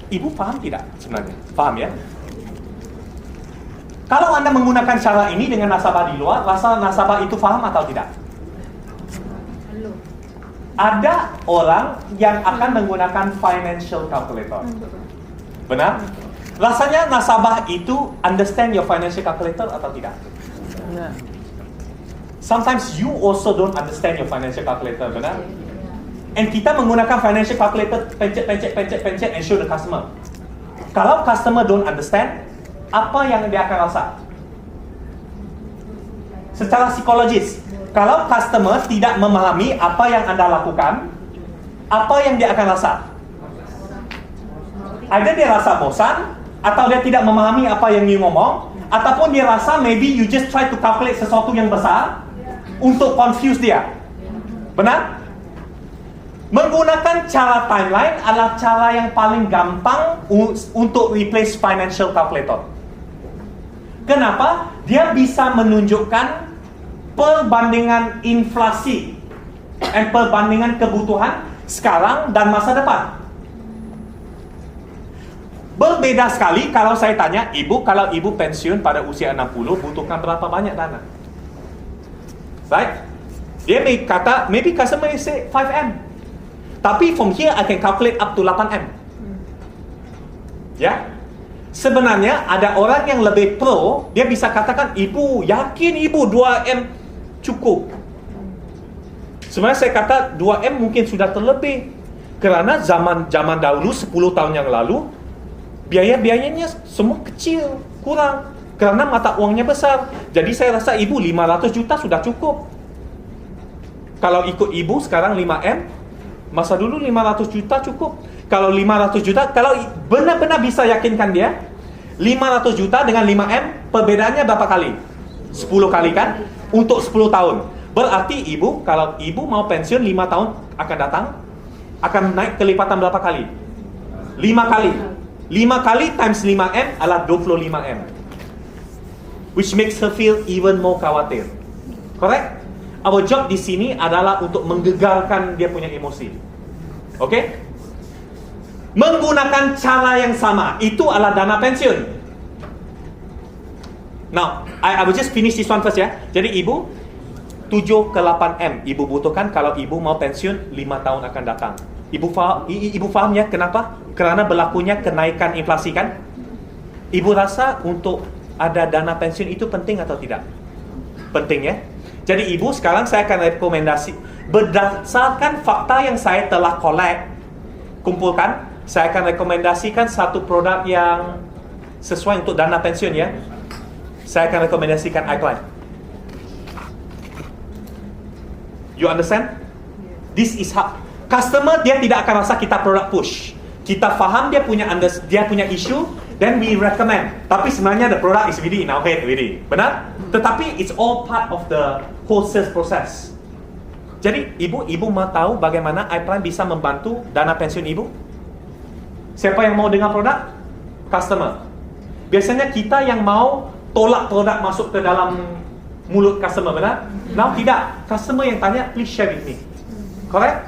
[SPEAKER 2] ibu paham tidak sebenarnya? Paham ya? Kalau Anda menggunakan cara ini dengan nasabah di luar, rasa nasabah itu paham atau tidak? Ada orang yang akan menggunakan financial calculator. Benar? Rasanya nasabah itu understand your financial calculator atau tidak? Sometimes you also don't understand your financial calculator, benar? And kita menggunakan financial calculator, pencet and show the customer. Kalau customer don't understand, apa yang dia akan rasa? Secara psikologis, kalau customer tidak memahami apa yang Anda lakukan, apa yang dia akan rasa? Either dia rasa bosan, atau dia tidak memahami apa yang you ngomong, ataupun dia rasa maybe you just try to calculate sesuatu yang besar untuk confuse dia. Benar? Menggunakan cara timeline adalah cara yang paling gampang untuk replace financial calculator. Kenapa? Dia bisa menunjukkan perbandingan inflasi dan perbandingan kebutuhan sekarang dan masa depan. Berbeda sekali kalau saya tanya ibu, kalau ibu pensiun pada usia 60 butuhkan berapa banyak dana? Right? Dia may kata, maybe customer say 5M. Tapi from here I can calculate up to 8M. Ya? Sebenarnya ada orang yang lebih pro, dia bisa katakan, ibu, yakin ibu 2M cukup. Sebenarnya saya kata 2M mungkin sudah terlebih. Karena zaman dahulu 10 tahun yang lalu, biayanya semua kecil, kurang. Karena mata uangnya besar. Jadi saya rasa ibu 500 juta sudah cukup. Kalau ikut ibu sekarang 5M, masa dulu 500 juta cukup. Kalau 500 juta, kalau benar-benar bisa yakinkan dia 500 juta dengan 5M, perbedaannya berapa kali? 10 kali kan? Untuk 10 tahun. Berarti ibu, kalau ibu mau pensiun 5 tahun akan datang, akan naik kelipatan berapa kali? 5 kali. 5 kali times 5M adalah 25M. Which makes her feel even more khawatir. Correct? Our job di sini adalah untuk menggegarkan dia punya emosi. Oke? Menggunakan cara yang sama, itu adalah dana pensiun. Now, I will just finish this one first ya. Jadi ibu 7 ke 8M ibu butuhkan kalau ibu mau pensiun 5 tahun akan datang. Ibu faham ya kenapa? Karena berlakunya kenaikan inflasi kan? Ibu rasa untuk ada dana pensiun itu penting atau tidak? Penting ya. Jadi ibu sekarang saya akan rekomendasi berdasarkan fakta yang saya telah kumpulkan, saya akan rekomendasikan satu produk yang sesuai untuk dana pensiun ya. Saya akan rekomendasikan iClimb. You understand? This is how customer dia tidak akan rasa kita product push. Kita faham dia punya issue, then we recommend. Tapi sebenarnya the product is really in our head already. Benar? Tetapi it's all part of the whole sales process. Jadi ibu mau tahu bagaimana iPlime bisa membantu dana pensiun ibu? Siapa yang mau dengar produk? Customer. Biasanya kita yang mau tolak produk masuk ke dalam mulut customer, benar? Now tidak. Customer yang tanya, please share with me. Correct?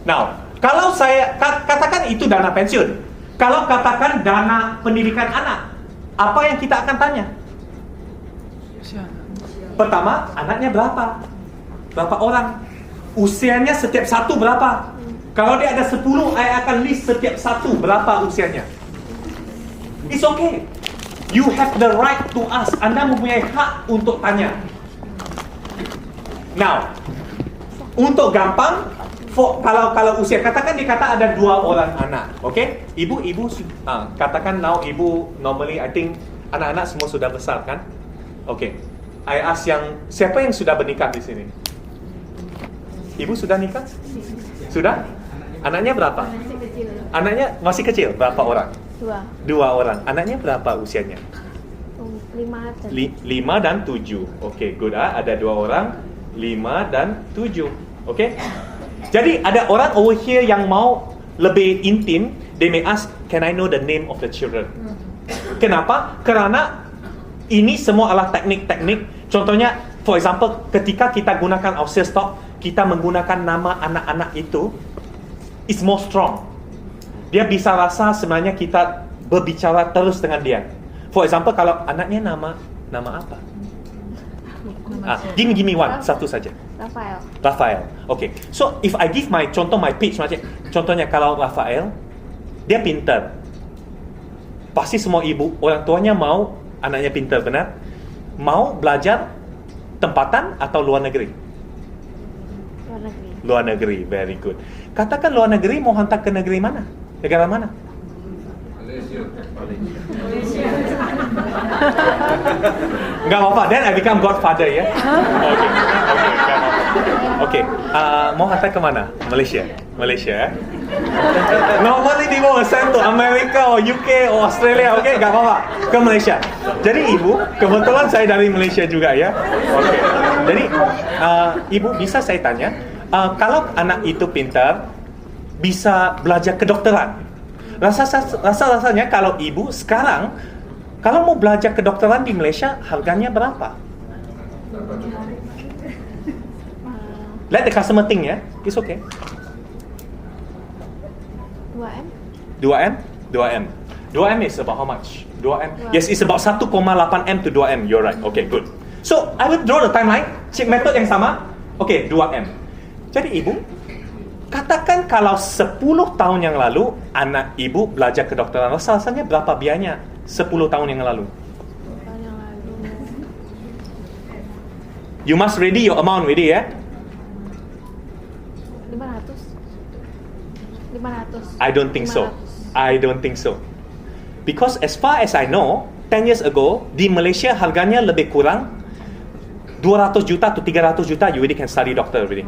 [SPEAKER 2] Now, Kalau saya katakan itu dana pensiun, kalau katakan dana pendidikan anak, apa yang kita akan tanya? Pertama, anaknya berapa? Berapa orang? Usianya setiap satu berapa? Kalau dia ada 10, saya akan list setiap satu berapa usianya. It's okay. You have the right to ask. Anda mempunyai hak untuk tanya. Now, untuk gampang, kalau usia, katakan dikata ada 2 orang anak, okay? Ibu, katakan now ibu normally I think anak-anak semua sudah besar kan? Okay. I ask siapa yang sudah bernikah di sini? Ibu sudah nikah? Sudah? Anaknya berapa?
[SPEAKER 3] Masih kecil.
[SPEAKER 2] Anaknya masih kecil, berapa orang?
[SPEAKER 3] 2.
[SPEAKER 2] 2 orang. Anaknya berapa usianya?
[SPEAKER 3] 5
[SPEAKER 2] 5 dan 7. Okay, good. Ada 2 orang, 5 dan 7. Okay? Jadi ada orang over here yang mau lebih intim, they may ask, can I know the name of the children? Kenapa? Karena ini semua adalah teknik-teknik. Contohnya, for example, ketika kita gunakan our sales talk, kita menggunakan nama anak-anak itu, it's more strong. Dia bisa rasa sebenarnya kita berbicara terus dengan dia. For example, kalau anaknya nama apa? Give me one, satu saja. Rafael. Okay. So if I give my pitch macam contohnya kalau Rafael, dia pintar. Pasti semua ibu, orang tuanya mau anaknya pintar, benar? Mau belajar tempatan atau luar negeri? Luar negeri, very good. Katakan luar negeri mau hantar ke negeri mana? Negara mana? Malaysia. Enggak apa-apa, then I become godfather ya. Okay. Mau hantar ke mana? Malaysia. Normally people will send to America or UK or Australia, okay? Enggak apa-apa, ke Malaysia. Jadi ibu, kebetulan saya dari Malaysia juga ya. Okay. Jadi ibu bisa saya tanya, kalau anak itu pintar, bisa belajar kedokteran. Rasanya kalau ibu sekarang kalau mau belajar kedokteran di Malaysia, harganya berapa? Let the customer think ya. It's okay.
[SPEAKER 3] 2M.
[SPEAKER 2] 2M is about how much? 2M. Yes, it's about 1,8 M to 2M. You're right. Okay, good. So, I will draw the timeline. Method yang sama. Okay, 2M. Jadi ibu, katakan kalau 10 tahun yang lalu anak ibu belajar kedokteran, rasanya berapa biayanya 10 tahun yang lalu? You must ready your amount ready ya?
[SPEAKER 3] 500.
[SPEAKER 2] I don't think so. Because as far as I know, 10 years ago di Malaysia harganya lebih kurang 200 juta to 300 juta, you already can study doctor already.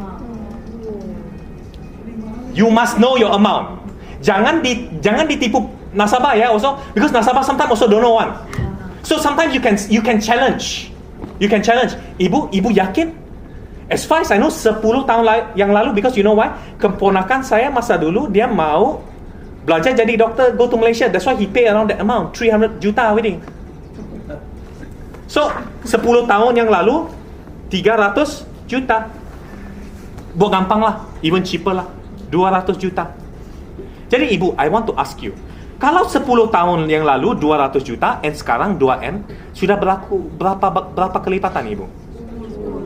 [SPEAKER 2] You must know your amount. Jangan ditipu nasabah ya also, because nasabah sometimes also don't know one. So sometimes you can challenge. Ibu yakin? As far as I know 10 tahun yang lalu, because you know why? Keponakan saya masa dulu dia mau belajar jadi doktor, go to Malaysia. That's why he pay around that amount, 300 juta already. So 10 tahun yang lalu 300 juta. Buat gampang lah, even cheaper lah, 200 juta. Jadi ibu, I want to ask you, kalau 10 tahun yang lalu 200 juta and sekarang 2M, sudah berapa kelipatan ibu?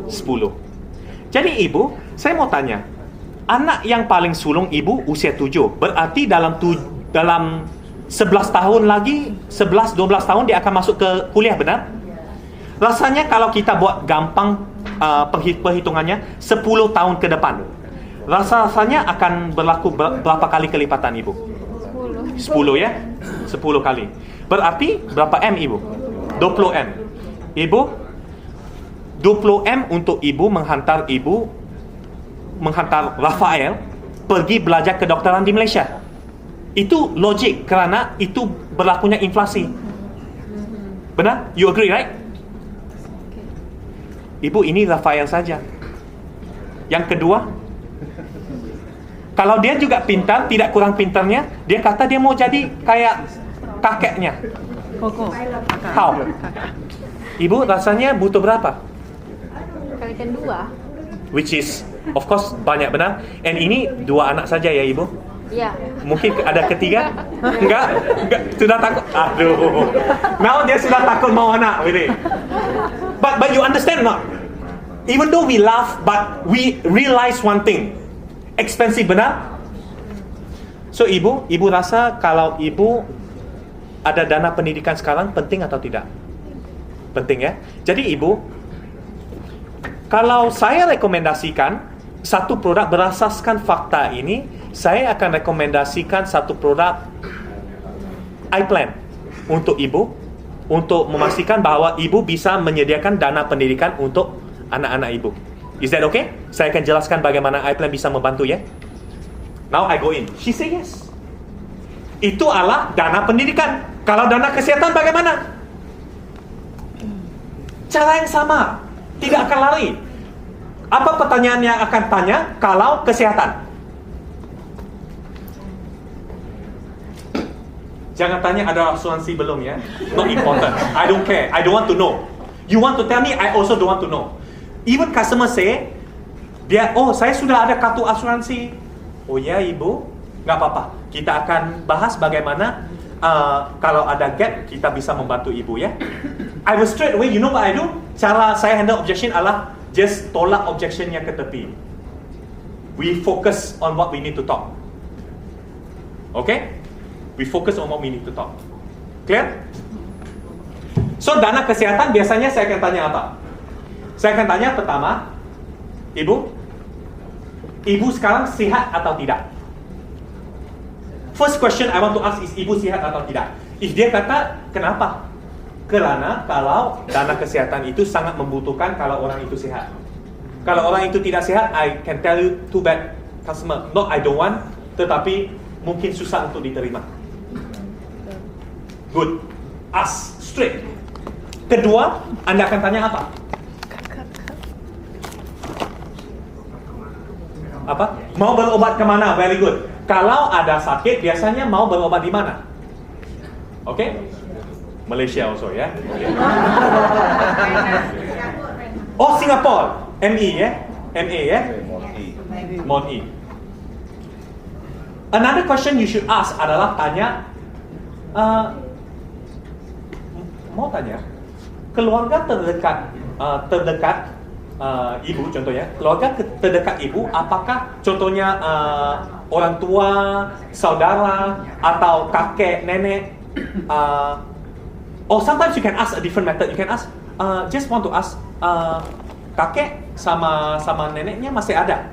[SPEAKER 2] 10. Jadi ibu, saya mau tanya, anak yang paling sulung ibu usia 7, berarti dalam 11 tahun lagi, 11-12 tahun dia akan masuk ke kuliah, benar? Rasanya kalau kita buat gampang perhitungannya 10 tahun ke depan, rasanya akan berlaku berapa kali kelipatan ibu? 10 ya? 10 kali. Berarti berapa M ibu? 20 M. Ibu, 20 M untuk ibu menghantar Rafael pergi belajar kedokteran di Malaysia. Itu logik kerana itu berlakunya inflasi. Benar? You agree, right? Ibu, ini Rafael saja. Yang kedua, kalau dia juga pintar, tidak kurang pintarnya, dia kata dia mau jadi kayak kakeknya.
[SPEAKER 4] Koko.
[SPEAKER 2] How? Ibu rasanya butuh berapa?
[SPEAKER 3] Kalikan 2.
[SPEAKER 2] Which is Of course banyak benar. And ini 2 anak saja ya Ibu?
[SPEAKER 3] Ya.
[SPEAKER 2] Mungkin ada ketiga? Enggak? Sudah takut? Aduh. Now dia sudah takut mau anak, really. But you understand not? Even though we laugh, but we realize one thing. Expensive benar? So ibu rasa kalau ibu ada dana pendidikan sekarang penting atau tidak? Penting ya. Jadi ibu, kalau saya rekomendasikan satu produk berasaskan fakta ini, saya akan rekomendasikan satu produk iPlan untuk ibu, untuk memastikan bahwa ibu bisa menyediakan dana pendidikan untuk anak-anak ibu. Is that okay? Saya akan jelaskan bagaimana iPlan bisa membantu ya. Now I go in. She say yes. Itu adalah dana pendidikan. Kalau dana kesehatan bagaimana? Cara yang sama. Tidak akan lari. Apa pertanyaan yang akan tanya kalau kesehatan? Jangan tanya ada asuransi belum ya. Not important. I don't care. I don't want to know. You want to tell me, I also don't want to know. Even customer say, saya sudah ada kartu asuransi. Oh ya ibu, nggak apa-apa. Kita akan bahas bagaimana kalau ada gap kita bisa membantu ibu ya. I will straight away, you know what I do? Cara saya handle objection adalah just tolak objectionnya ke tepi. We focus on what we need to talk. Okay? We focus on what we need to talk. Clear? So dana kesehatan biasanya saya akan tanya apa? Saya akan tanya pertama, ibu sekarang sehat atau tidak? First question I want to ask is ibu sehat atau tidak? If dia kata kenapa? Karena kalau dana kesehatan itu sangat membutuhkan kalau orang itu sehat. Kalau orang itu tidak sehat, I can tell you too bad customer. Not I don't want, tetapi mungkin susah untuk diterima. Good. Ask straight. Kedua, Anda akan tanya apa? Apa? Mau berobat kemana? Very good. Kalau ada sakit, biasanya mau berobat di mana? Oke? Okay? Malaysia also ya. Okay. Oh, Singapore. ME ya? MA ya? MONE. Another question you should ask adalah tanya mau tanya keluarga terdekat ibu contohnya, keluarga terdekat ibu apakah contohnya orang tua, saudara atau kakek, nenek or sometimes you can ask a different method. You can ask just want to ask kakek sama neneknya masih ada.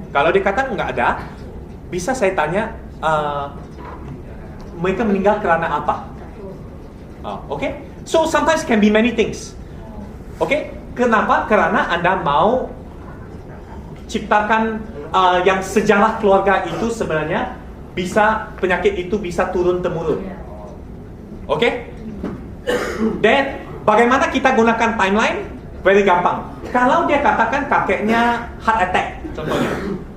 [SPEAKER 2] Kalau dia kata nggak ada, bisa saya tanya mereka meninggal karena apa? Okay? So sometimes can be many things. Okay? Kenapa? Karena Anda mau ciptakan yang sejarah keluarga itu sebenarnya bisa penyakit itu bisa turun temurun. Okay? Dan bagaimana kita gunakan timeline? Very gampang. Kalau dia katakan kakeknya heart attack, contohnya,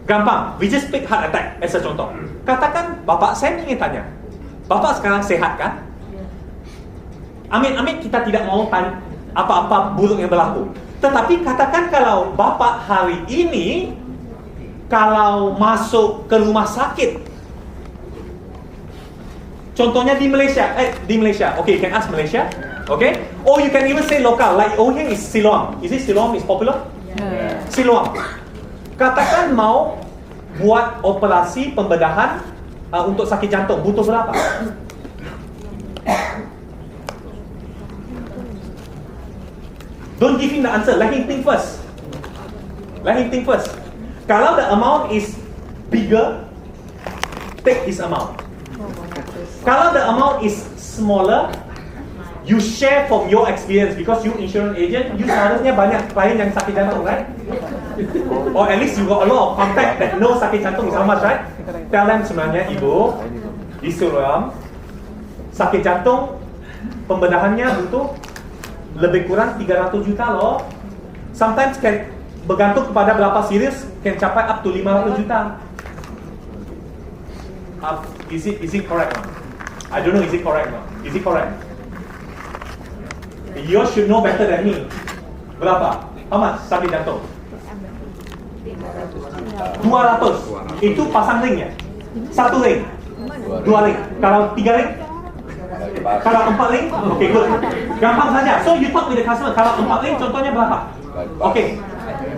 [SPEAKER 2] gampang. We just pick heart attack as a contoh. Katakan, bapak saya ingin tanya, bapak sekarang sehat kan? Amin, kita tidak mau apa-apa buruk yang berlaku. Tetapi katakan kalau bapak hari ini, kalau masuk ke rumah sakit, contohnya di Malaysia, okay, you can ask Malaysia, okay? Or you can even say local, like here is Siloam. Is it Siloam is popular? Yeah. Siloam. Katakan mau buat operasi pembedahan untuk sakit jantung, butuh berapa? Don't give him the answer, let him think first. Kalau the amount is bigger, take this amount. Kalau the amount is smaller, you share from your experience because you insurance agent, you seharusnya banyak klien yang sakit jantung, right? Or at least you got a lot of contact that know sakit jantung is how much, right? Tell them sebenarnya ibu di Siloam sakit jantung pembedahannya butuh lebih kurang 300 juta loh. Sometimes can bergantung kepada berapa serius can capai up to 500 juta. Is it correct? I don't know, is it correct? Is it correct? You should know better than me. Berapa? How much sakit jantung? 200. Itu pasang ring ya? 1 ring, 2 ring. Kalau 3 ring? Kalau 4 ring? Okay, good. Gampang saja. So you talk with the customer. Kalau 4 ring contohnya berapa? Okay,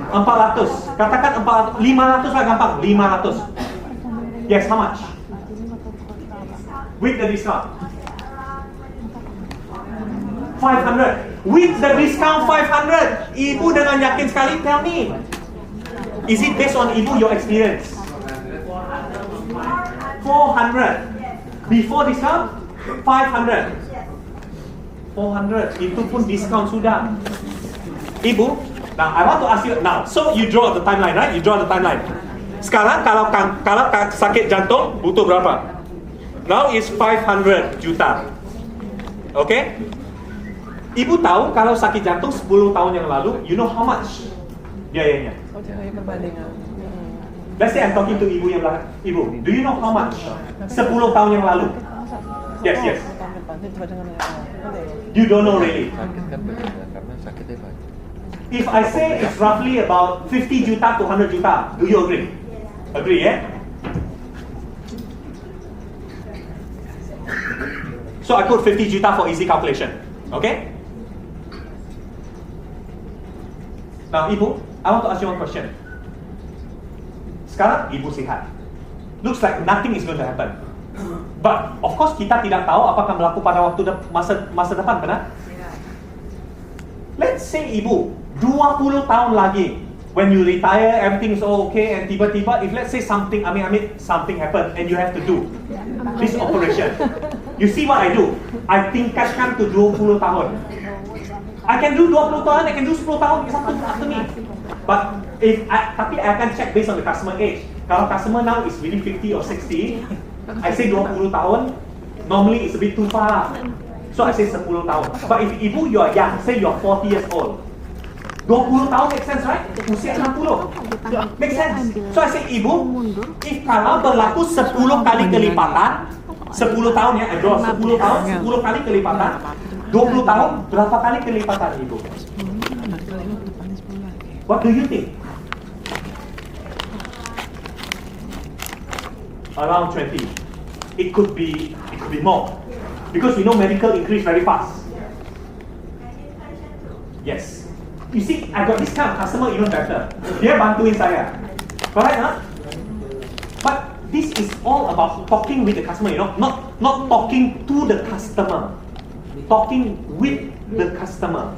[SPEAKER 2] 400. Katakan 400, 500 lah gampang. 500. Yes, how much? With the discount. 500. With the discount 500. Ibu dengan yakin sekali tell me. Is it based on Ibu your experience? 400. Before discount 500. 400. Itu pun discount sudah. Ibu, now I want to ask you now. So you draw the timeline, right? You draw the timeline. Sekarang kalau sakit jantung butuh berapa? Now is 500 juta. Okay? Ibu tahu kalau sakit jantung 10 tahun yang lalu, you know how much biayanya? Let's say I'm talking to ibu yang belakang. Ibu, do you know how much 10 tahun yang lalu? Yes, yes. You don't know really. If I say it's roughly about 50 juta to 100 juta, do you agree? Agree, yeah? So I put 50 juta for easy calculation. Okay? Now, Ibu, I want to ask you one question. Sekarang Ibu sihat. Looks like nothing is going to happen. But of course kita tidak tahu apakah berlaku pada waktu masa depan, benar? Let's say Ibu 20 tahun lagi, when you retire, everything is all okay, and tiba-tiba, if let's say something, something happen, and you have to do this operation. You see what I do? I tingkatkan to 20 tahun. I can do 20 tahun, I can do 10 tahun, it's up to me. But tapi I akan check based on the customer age. Kalau customer now is really 50 or 60, I say 20 tahun, normally it's a bit too far. So I say 10 tahun. But if Ibu you are young, say you are 40 years old, 20 tahun make sense, right? Usia 60. Make sense. So I say Ibu, if kalau berlaku 10 kali kelipatan, 10 tahun ya, I draw 10 tahun, 10 kali kelipatan, 20 tahun, berapa kali kelipatan Ibu? What do you think? Around 20. It could be more. Because we know medical increase very fast. Yes. You see, I got this kind of customer even better. Dia bantuin saya. Correct, huh? But this is all about talking with the customer, you know, not talking to the customer. Talking with the customer.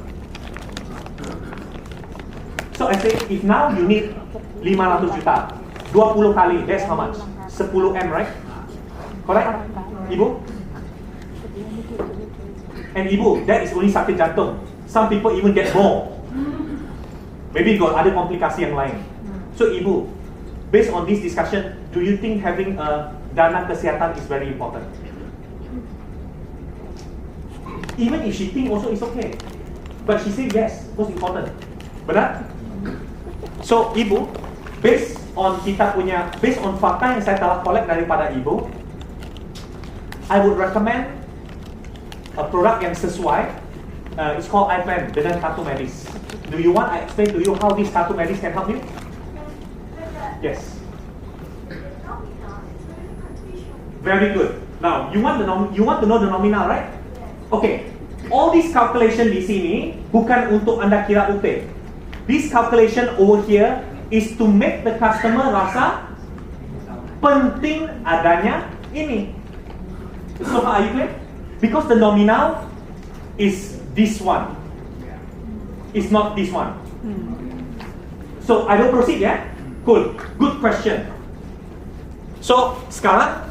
[SPEAKER 2] So I say, if now you need 500 juta, 20 kali, that's how much? 10 M, right? Correct? Ibu? And Ibu, that is only sakit jantung. Some people even get more. Maybe got other komplikasi yang lain. So Ibu, based on this discussion, do you think having a dana kesehatan is very important? Even if she think also it's okay. But she say yes, most important. Benar? So Ibu, based on fakta yang saya telah collect daripada Ibu, I would recommend a product yang sesuai. It's called iPlan dengan Kartu Medis. Do you want I explain to you how this Kartu Medis can help you? Yes. Very good. Now you want to know the nominal, right? Okay. All this calculation di sini bukan untuk Anda kira UP. This calculation over here is to make the customer rasa penting adanya ini. So are you clear? Because the nominal is this one. It's not this one. So I will proceed, ya? Cool. Good question. So sekarang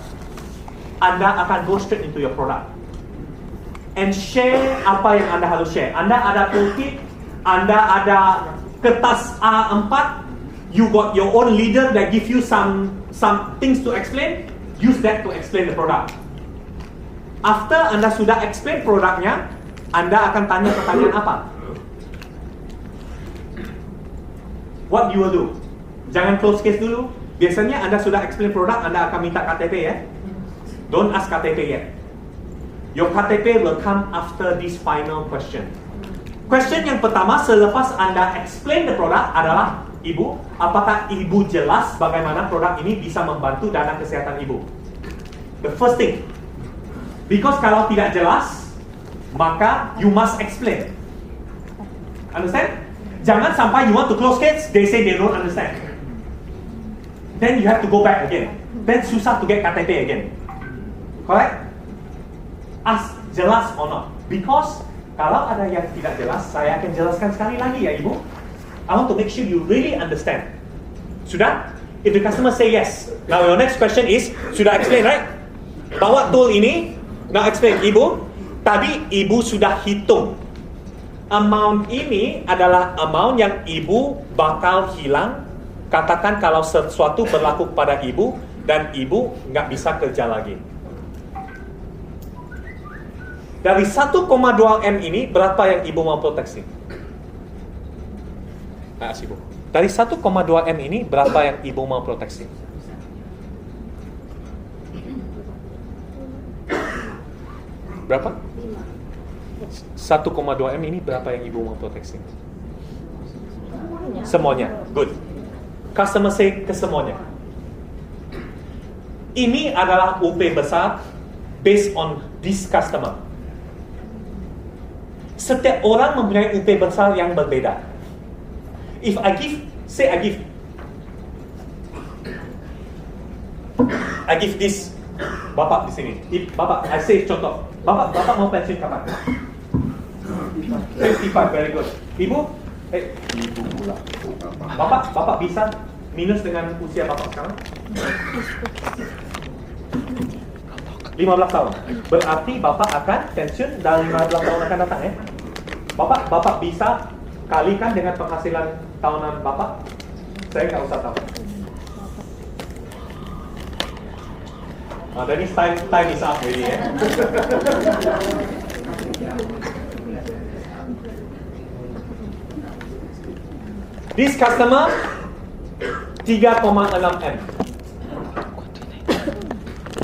[SPEAKER 2] Anda akan go straight into your product and share apa yang Anda harus share. Anda ada toolkit, Anda ada kertas A4, you got your own leader that give you some things to explain. Use that to explain the product. After Anda sudah explain produknya, Anda akan tanya pertanyaan apa? What you will do? Jangan close case dulu. Biasanya Anda sudah explain produk, Anda akan minta KTP, ya. Don't ask KTP yet. Your KTP will come after this final question. Question yang pertama selepas Anda explain the product adalah Ibu, apakah Ibu jelas bagaimana produk ini bisa membantu dana kesehatan Ibu? The first thing. Because kalau tidak jelas, maka you must explain. Understand? Jangan sampai you want to close case, they say they don't understand. Then you have to go back again. Then susah to get KTP again. Correct? Ask jelas or not. Because kalau ada yang tidak jelas, saya akan jelaskan sekali lagi ya Ibu. I want to make sure you really understand. Sudah? If the customer say yes. Now your next question is, sudah explain right? Bawa tool ini, now explain. Ibu, tadi Ibu sudah hitung. Amount ini adalah amount yang Ibu bakal hilang. Katakan kalau sesuatu berlaku pada Ibu dan Ibu nggak bisa kerja lagi. Dari 1,2 M ini, berapa yang Ibu mau proteksi? Ibu. Dari 1,2 M ini, berapa yang Ibu mau proteksi? Berapa? 1,2 M ini berapa yang Ibu mau proteksi? Semuanya. Good. Customer say ke semuanya. Ini adalah UP besar based on this customer. Setiap orang mempunyai UP besar yang berbeda. If I give, say I give this, Bapak di sini. If Bapak, I say contoh, Bapak mau pensiun kapan? 55, very good. Ibu, Ibu pula. Bapak bisa minus dengan usia Bapak sekarang? 15 tahun. Berarti Bapak akan pensiun dalam 15 tahun akan datang ya? Bapak bisa kalikan dengan penghasilan tahunan Bapak? Saya nggak usah tahu. That is time is up really ya. This customer 3,6 M.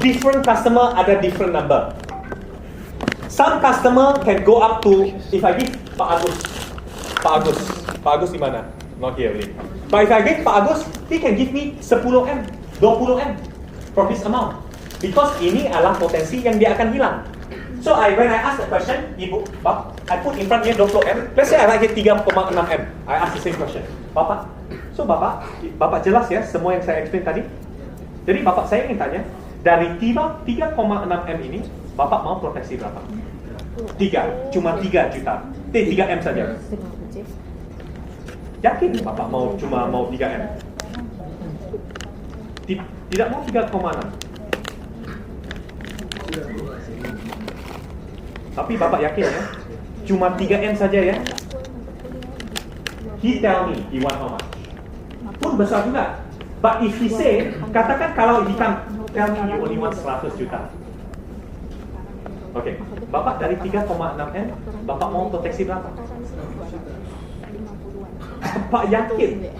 [SPEAKER 2] Different customer ada different number. Some customer can go up to, if I give Pak Agus di mana? Not here really. But if I give Pak Agus, he can give me 10 M, 20 M from this amount. Because ini adalah potensi yang dia akan hilang. So when I ask the question, Ibu, Pak, I put in front here 20 M. Let's say I like 3,6 M. I ask the same question. Bapak, so Bapak jelas ya semua yang saya explain tadi? Jadi Bapak saya ingin tanya, dari 3,6 M ini, Bapak mau proteksi berapa? 3, cuma 3 juta. 3 M saja. Yakin Bapak cuma mau 3 M? Tidak mau 3,6. Tapi Bapak yakin ya? Cuma 3 M saja ya? He tell me he want how much? Pun besar juga. But if he say, katakan kalau he can tell me you only want 100 juta. Oke, Bapak dari 3,6 M, Bapak mau proteksi berapa? Bapak yakin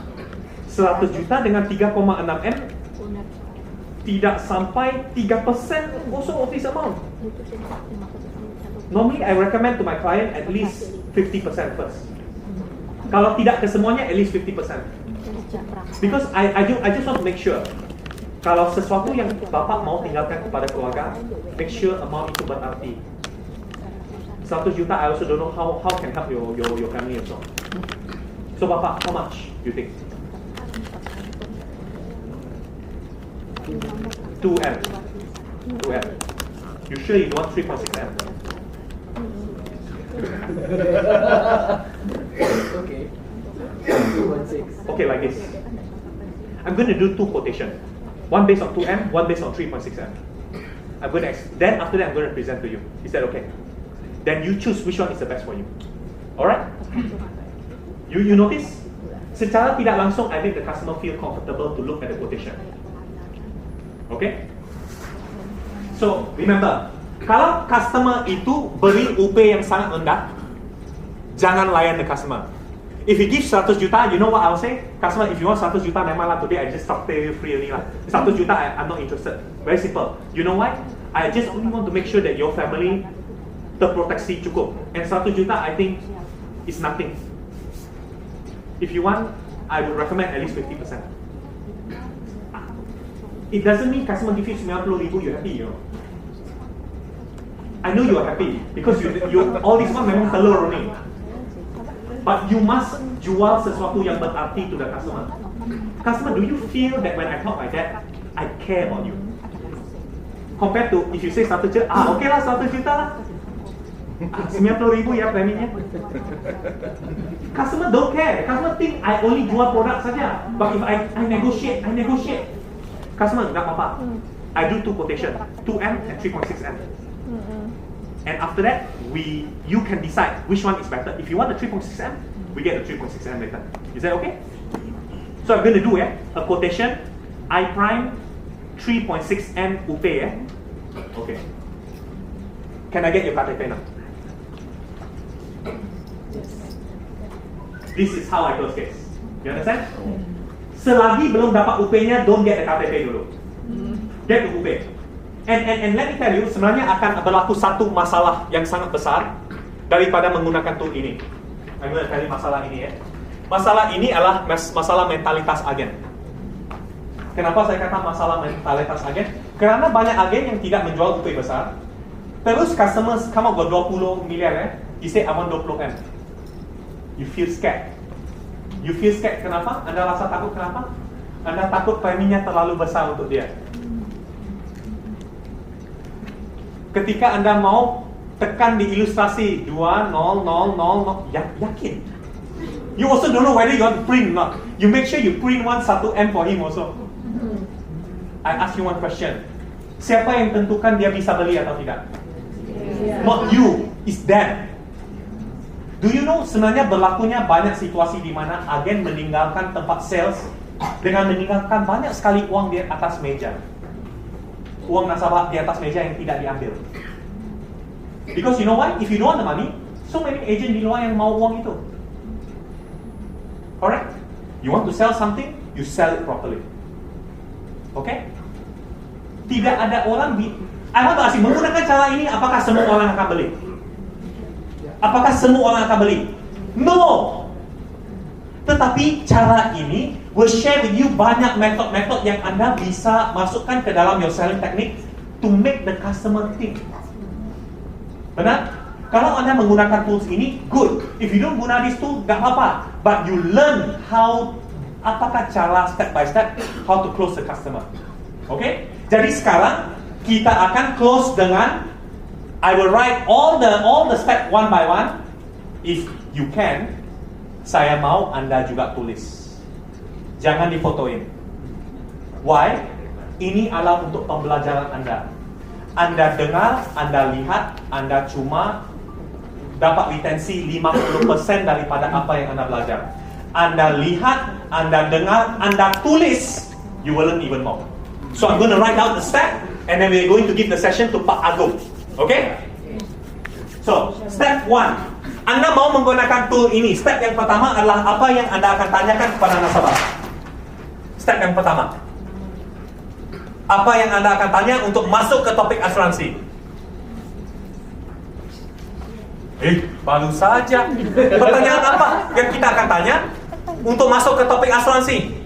[SPEAKER 2] 100 juta dengan 3,6 M tidak sampai 3% also of this amount. Normally I recommend to my client at least 50% first. Kalau tidak ke semuanya, at least 50%. Because I just want to make sure kalau sesuatu yang Bapak mau tinggalkan kepada keluarga, make sure amount itu berarti. 100 juta, I also don't know how can help your family also. So Bapak, how much you think? 2M. You sure you want 3.6 M? Okay, like this. I'm going to do 2 quotation. One based on 2M, one based on 3.6 M. Then after that I'm going to present to you. Is that okay? Then you choose which one is the best for you. Alright? You notice? Secara tidak langsung I make the customer feel comfortable to look at the quotation. Okay? So, remember, kalau customer itu beri UP yang sangat rendah, jangan layan the customer. If you give 100 juta, you know what I'll say? Customer, if you want 100 juta, memang lah today I just stop pay you freely lah. 100 juta, I'm not interested. Very simple. You know why? I just only want to make sure that your family terproteksi cukup. And 100 juta, I think, is nothing. If you want I would recommend at least 50%. It doesn't mean customer give you 90,000 you're happy, you know. I know you are happy because you all this one memang telur ni. But you must jual sesuatu yang berarti to the customer. Customer, do you feel that when I talk like that, I care about you? Compared to if you say 1 juta, okay lah 1 juta lah. 90,000 ya preminya. Customer don't care. Customer think I only jual produk saja. But if I negotiate. Customer, tak apa-apa. I do 2 quotation, 2M and 3.6M. And after that, you can decide which one is better. If you want the 3.6M, we get the 3.6M later. Is that okay? So I'm going to do a quotation. I prime 3.6M UP. Okay. Can I get your KTP now? This is how I close case. You understand? Selagi belum dapat UP-nya, don't get the KTP dulu. Get the UP. And let me tell you, sebenarnya akan berlaku satu masalah yang sangat besar daripada menggunakan tool ini. I'm going to tell you masalah ini ya. Masalah ini adalah masalah mentalitas agen. Kenapa saya kata masalah mentalitas agen? Karena banyak agen yang tidak menjual UP besar. Terus customers come up with 20 miliar ya. You say I want 20M. You feel scared. You feel scared kenapa? Anda rasa takut kenapa? Anda takut preminya terlalu besar untuk dia. Ketika Anda mau tekan di ilustrasi 2, 0, 0, 0, yakin. You also don't know whether you want to print or not. You make sure you print 1M for him also. I ask you one question. Siapa yang tentukan dia bisa beli atau tidak? Not you, it's them. Do you know sebenarnya berlakunya banyak situasi di mana agen meninggalkan tempat sales dengan meninggalkan banyak sekali uang di atas meja. Uang nasabah di atas meja yang tidak diambil. Because you know why? If you don't want the money, so many agent di luar yang mau uang itu. Correct? You want to sell something, you sell it properly. Okay? Tidak ada orang I want to ask you, menggunakan cara ini apakah semua orang akan beli? Apakah semua orang akan beli? No! Tetapi cara ini will share with you banyak metode-metode yang Anda bisa masukkan ke dalam your selling technique to make the customer think. Benar? Kalau Anda menggunakan tools ini, good. If you don't guna this tool, gak apa-apa. But you learn apakah cara step by step how to close the customer. Okay? Jadi sekarang kita akan close dengan I will write all the step one by one. If you can, saya mau Anda juga tulis. Jangan difotoin. Why? Ini adalah untuk pembelajaran Anda. Anda dengar, Anda lihat, Anda cuma dapat retensi 50% daripada apa yang Anda belajar. Anda lihat, Anda dengar, Anda tulis, you will learn even more. So I'm going to write out the step, and then we're going to give the session to Pak Agung. Okay? So, step 1. Anda mau menggunakan tool ini. Step yang pertama adalah apa yang Anda akan tanyakan kepada nasabah. Step yang pertama. Apa yang Anda akan tanya untuk masuk ke topik asuransi? Baru saja. Pertanyaan apa yang kita akan tanya untuk masuk ke topik asuransi?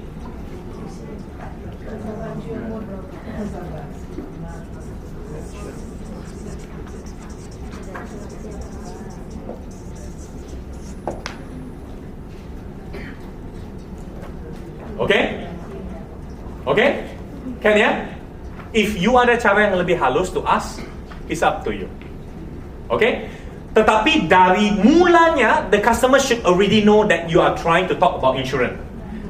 [SPEAKER 2] Okay? Can ya? If you ada cara yang lebih halus to ask, it's up to you. Okay? Tetapi dari mulanya, the customer should already know that you are trying to talk about insurance.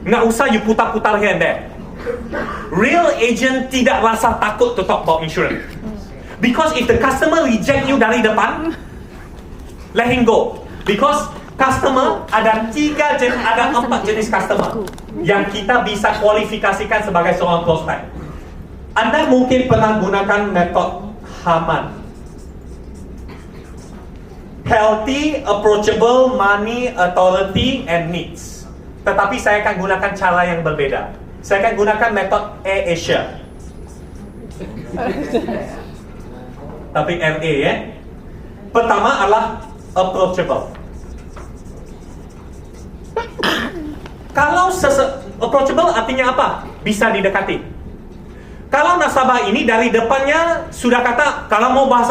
[SPEAKER 2] Nggak usah you putar-putar here and there. Real agent tidak rasa takut to talk about insurance. Because if the customer reject you dari depan, let him go. Because customer ada 4 jenis customer yang kita bisa kualifikasikan sebagai seorang prospek. Anda mungkin pernah gunakan metode Haman. Healthy, approachable, money, authority, and needs. Tetapi saya akan gunakan cara yang berbeda. Saya akan gunakan metode AirAsia. Tapi RA ya. Pertama adalah approachable. Kalau approachable artinya apa? Bisa didekati. Kalau nasabah ini dari depannya sudah kata, kalau mau bahas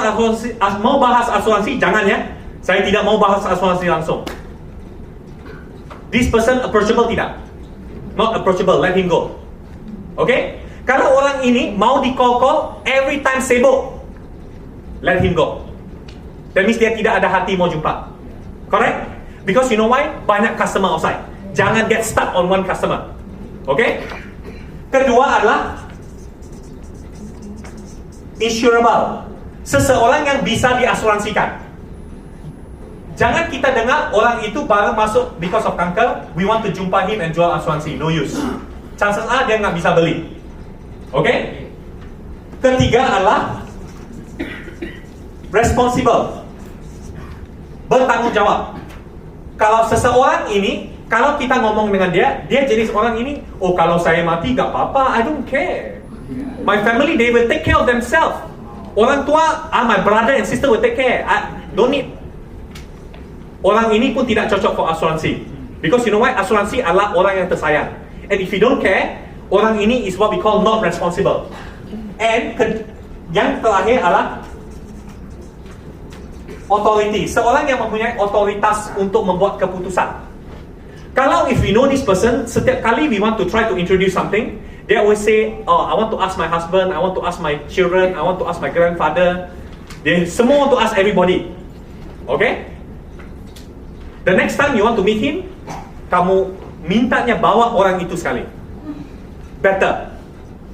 [SPEAKER 2] asuransi jangan ya. Saya tidak mau bahas asuransi langsung. This person approachable tidak? Not approachable, let him go. Okay? Kalau orang ini mau di-call every time sibuk, let him go. That means dia tidak ada hati mau jumpa. Correct? Because you know why? Banyak customer outside. Jangan get stuck on one customer. Okay? Kedua adalah insurable. Seseorang yang bisa diasuransikan. Jangan kita dengar orang itu baru masuk because of kanker, we want to jumpa him and jual asuransi. No use. Chances are dia nggak bisa beli. Okay? Ketiga adalah responsible. Bertanggung jawab. Kalau seseorang ini, kalau kita ngomong dengan dia jenis orang ini, oh kalau saya mati gak apa-apa, I don't care. My family, they will take care of themselves. Orang tua, my brother and sister will take care. I don't need. Orang ini pun tidak cocok for asuransi. Because you know why? Asuransi adalah orang yang tersayang. And if you don't care, orang ini is what we call not responsible. And yang terakhir adalah authority. Seorang yang mempunyai otoritas untuk membuat keputusan. Kalau if we know this person, setiap kali we want to try to introduce something, they always say, oh, I want to ask my husband, I want to ask my children, I want to ask my grandfather. They semua want to ask everybody. Okay? The next time you want to meet him, kamu mintanya bawa orang itu sekali. Better.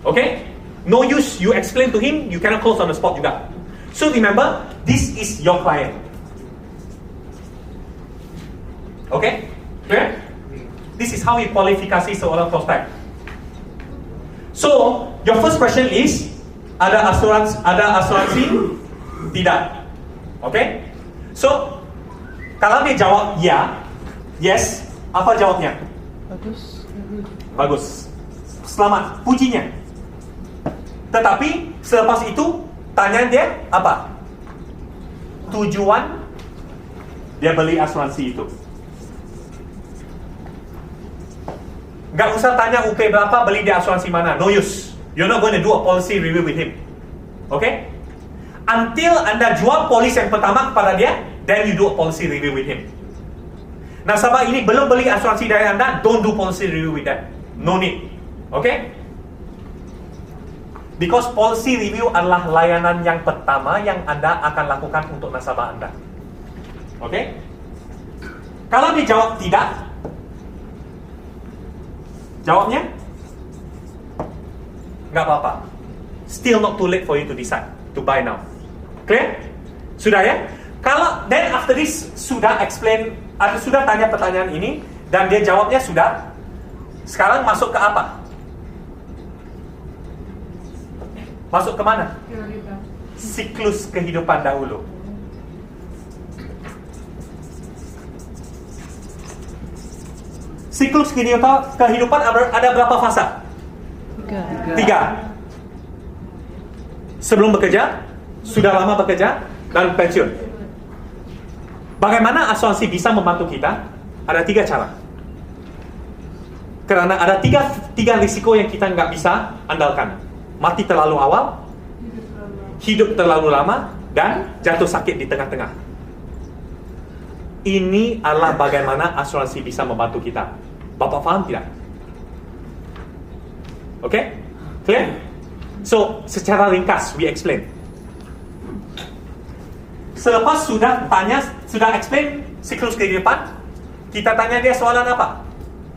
[SPEAKER 2] Okay? No use you explain to him, you cannot close on the spot juga. So remember, this is your client. Okay? Clear? This is how you kualifikasi seorang prospek. So, your first question is, ada asuransi? Tidak. Okay? So, kalau dia jawab ya, yes, apa jawabnya? Bagus. Selamat, pujinya. Tetapi selepas itu tanya dia apa? Tujuan dia beli asuransi itu. Gak usah tanya UP berapa, beli di asuransi mana. No use. You're not going to do a policy review with him. Okay? Until Anda jual polis yang pertama kepada dia, then you do a policy review with him. Nasabah ini belum beli asuransi dari Anda, don't do policy review with them. No need. Okay? Because policy review adalah layanan yang pertama yang Anda akan lakukan untuk nasabah Anda. Okay? Kalau dia jawab tidak, jawabnya nggak apa-apa. Still not too late for you to decide to buy now. Clear? Sudah ya? Kalau then after this sudah explain atau sudah tanya pertanyaan ini dan dia jawabnya sudah, sekarang masuk ke apa? Masuk ke mana? Siklus kehidupan dahulu. Siklus kehidupan ada berapa fasa? 3. Sebelum bekerja, sudah lama bekerja, dan pensiun. Bagaimana asuransi bisa membantu kita? Ada 3 cara. Karena ada tiga risiko yang kita nggak bisa andalkan. Mati terlalu awal, hidup terlalu lama, dan jatuh sakit di tengah-tengah. Ini adalah bagaimana asuransi bisa membantu kita. Bapak paham tidak? Okay? Clear? So, secara ringkas, we explain. Selepas sudah explain siklus kehidupan, kita tanya dia soalan apa?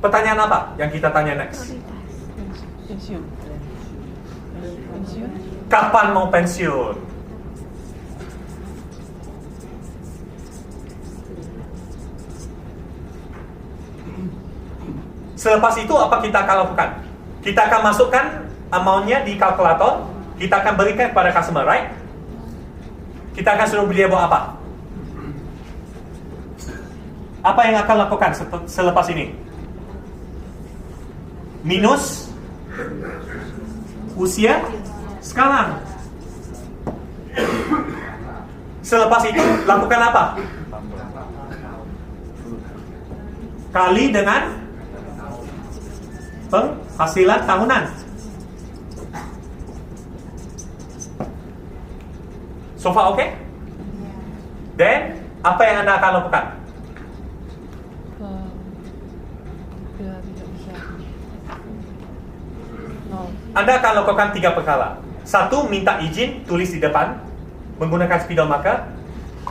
[SPEAKER 2] Pertanyaan apa yang kita tanya next?
[SPEAKER 4] Pensiun.
[SPEAKER 2] Kapan mau pensiun? Selepas itu apa kita akan lakukan? Kita akan masukkan amount-nya di kalkulator, kita akan berikan kepada customer, right? Kita akan suruh dia buat apa? Apa yang akan lakukan selepas ini? Minus usia sekarang. Selepas itu lakukan apa? Kali dengan penghasilan tahunan. So far okay? Then, apa yang Anda akan lakukan?
[SPEAKER 4] Bila tidak bisa. No.
[SPEAKER 2] Anda akan lakukan 3 perkara. 1, minta izin, tulis di depan menggunakan spidol marker.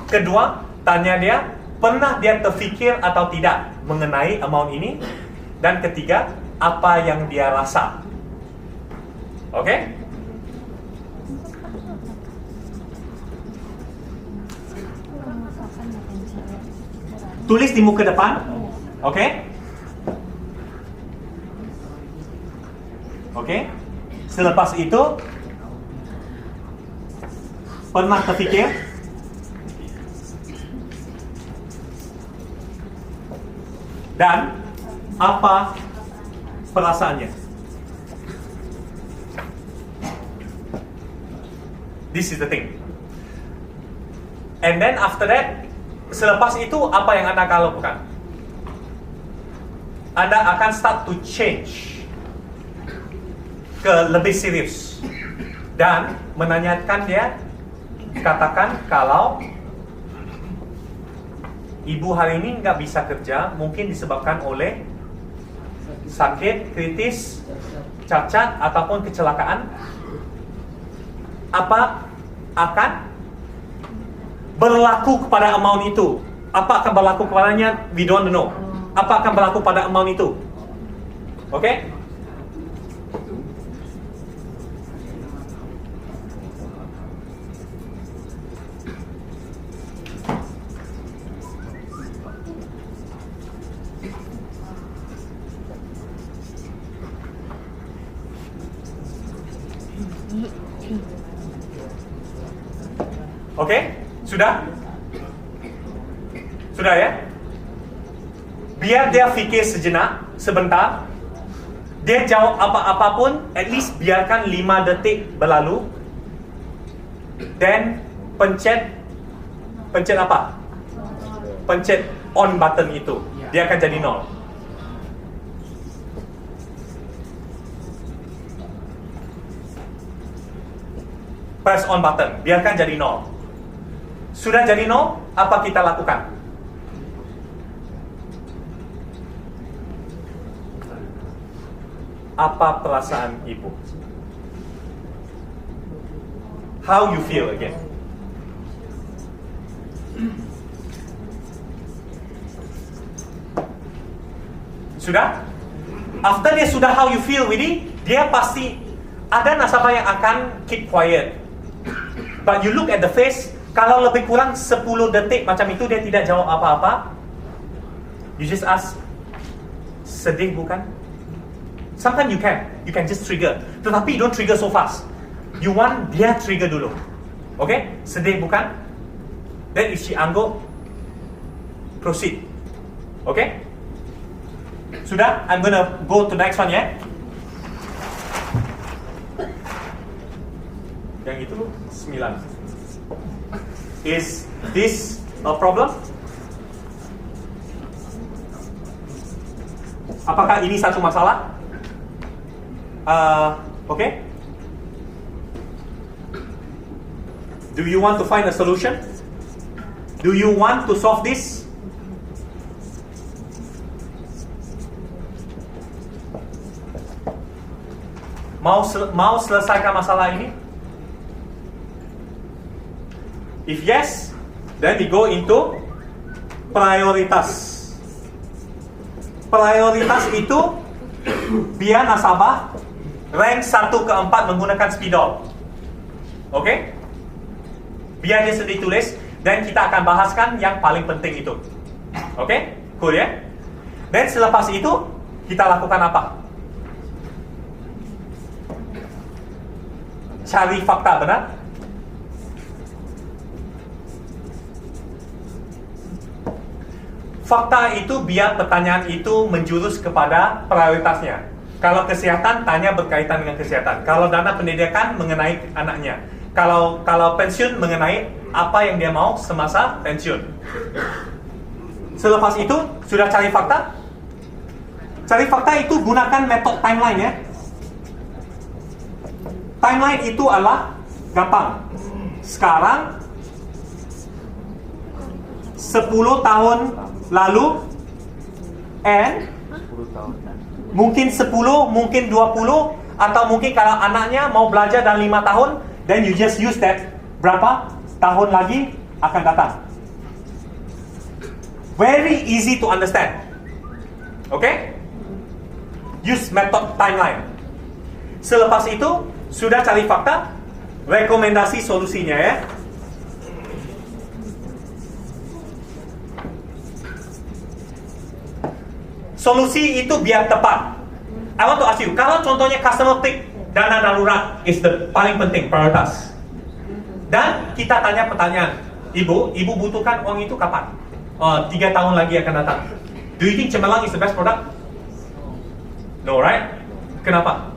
[SPEAKER 2] Kedua, tanya dia pernah dia terfikir atau tidak mengenai amount ini. Dan ketiga, apa yang dia rasa. Okay? Tulis di muka depan. Okay? Okay? Selepas itu, pernah terfikir? Dan apa perasaannya? This is the thing. And then after that, selepas itu apa yang Anda akan lakukan? Anda akan start to change ke lebih serius dan menanyakan dia, katakan kalau ibu hari ini nggak bisa kerja, mungkin disebabkan oleh sakit kritis, cacat ataupun kecelakaan. Apa akan berlaku kepada amount itu? Apa akan berlaku kepadanya? We don't know. Apa akan berlaku pada amount itu? Okay? Oke? Sudah? Sudah ya? Biar dia fikir sejenak, sebentar. Dia jawab apa-apapun, at least biarkan 5 detik berlalu. Then pencet apa? Pencet on button itu. Dia akan jadi 0. Press on button, biarkan jadi 0. Sudah jadi 0, apa kita lakukan? Apa perasaan ibu? How you feel again? Sudah? After dia sudah how you feel, Widhi, dia pasti ada nasabah yang akan keep quiet. But you look at the face, kalau lebih kurang 10 detik macam itu dia tidak jawab apa-apa, you just ask, sedih bukan? Sometimes you can just trigger. Tetapi don't trigger so fast. You want dia trigger dulu. Okay? Sedih bukan? Then if she angguk, proceed. Okay? Sudah? I'm gonna go to next one ya. Yang itu 9. Is this a problem? Apakah ini satu masalah? Okay. Do you want to find a solution? Do you want to solve this? Mau selesaikan masalah ini? If yes, then we go into prioritas. Prioritas itu biar nasabah rank 1 ke 4 menggunakan spidol. Okay? Biar dia sendiri tulis dan kita akan bahaskan yang paling penting itu. Okay? Cool ya? Dan selepas itu kita lakukan apa? Cari fakta, benar? Fakta itu biar pertanyaan itu menjurus kepada prioritasnya. Kalau kesehatan, tanya berkaitan dengan kesehatan. Kalau dana pendidikan, mengenai anaknya. Kalau pensiun, mengenai apa yang dia mau semasa pensiun. Selepas itu, sudah cari fakta? Cari fakta itu gunakan metode timeline ya. Timeline itu adalah gampang. Sekarang 10 tahun lalu and mungkin 10, mungkin 20, atau mungkin kalau anaknya mau belajar dalam 5 tahun, then you just use that berapa tahun lagi akan datang. Very easy to understand. Okay? Use method timeline. Selepas itu, sudah cari fakta, rekomendasi solusinya ya. Solusi itu biar tepat. I want to ask you, kalau contohnya customer pick dana darurat is the paling penting, prioritas. Dan kita tanya pertanyaan, Ibu butuhkan uang itu kapan? 3 tahun lagi akan datang. Do you think Cemerlang is the best product? No, right? Kenapa?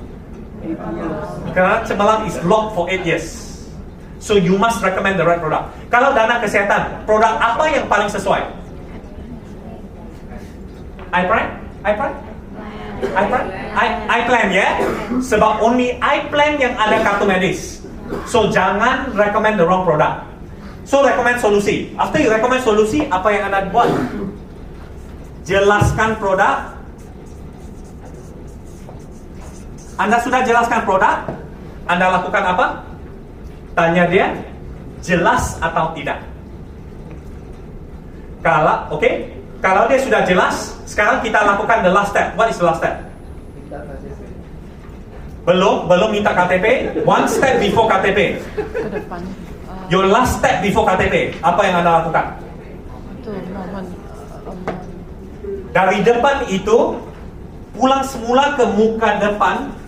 [SPEAKER 2] Karena Cemerlang is locked for 8 years. So you must recommend the right product. Kalau dana kesehatan, produk apa yang paling sesuai? iPlan ya. Sebab only iPlan yang ada kartu medis. So jangan recommend the wrong product. So recommend solusi. After you recommend solusi, apa yang Anda buat? Jelaskan produk. Anda sudah jelaskan produk, Anda lakukan apa? Tanya dia, jelas atau tidak. Kalau dia sudah jelas, sekarang kita lakukan the last step. What is the last step? Belum minta KTP. One step before KTP.
[SPEAKER 4] Ke depan.
[SPEAKER 2] Your last step before KTP. Apa yang Anda lakukan?
[SPEAKER 4] Itu mohon.
[SPEAKER 2] Dari depan itu, pulang semula ke muka depan.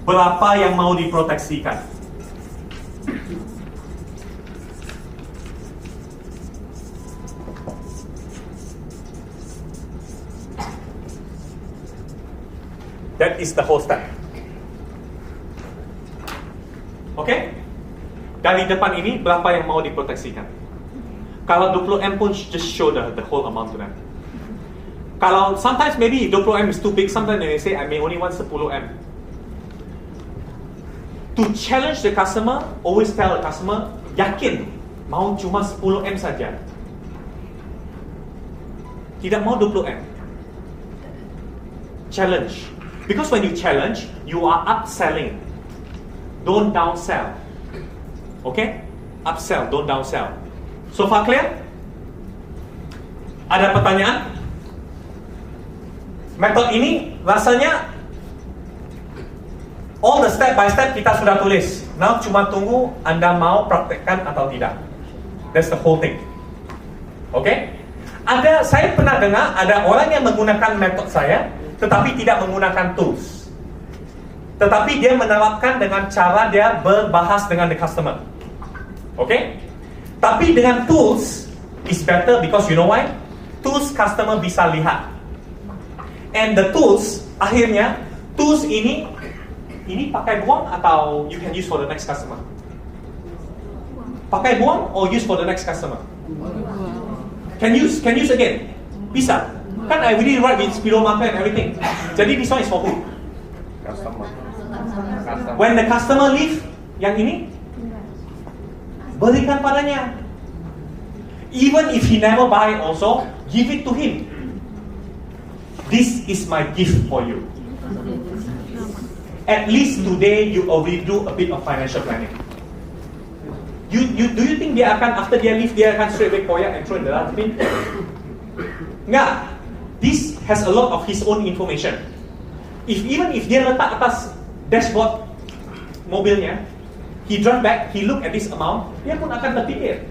[SPEAKER 2] Berapa yang mau diproteksikan? That is the whole step. Okay? Dari depan ini berapa yang mau diproteksikan? Kalau 20M pun just show the whole amount to them. Kalau sometimes maybe 20M is too big, sometimes they say I may only want 10M. To challenge the customer, always tell the customer, yakin mau cuma 10M saja. Tidak mau 20M. Challenge. Because when you challenge, you are upselling. Don't downsell. Okay? Upsell, don't downsell. So far clear? Ada pertanyaan? Metode ini rasanya all the step by step kita sudah tulis. Now cuma tunggu Anda mau praktekkan atau tidak. That's the whole thing. Okay? Saya pernah dengar ada orang yang menggunakan metode saya, tetapi tidak menggunakan tools. Tetapi dia menerapkan dengan cara dia berbahas dengan the customer. Okay? Tapi dengan tools is better because you know why? Tools customer bisa lihat. And the tools, akhirnya tools ini pakai buang atau you can use for the next customer? Pakai buang or use for the next customer? Can use again? Bisa. Kan I already write with speedometer and everything. Jadi this one is for who?
[SPEAKER 1] Customer.
[SPEAKER 2] When the customer leave, yang ini berikan padanya. Even if he never buy also, give it to him. This is my gift for you. At least today you already do a bit of financial planning. Do you think dia akan after dia leave dia akan straight away koyak and throw in the dustbin? Enggak. This has a lot of his own information. Even if dia letak atas dashboard mobilnya, he drive back, he look at this amount, dia pun akan terfikir.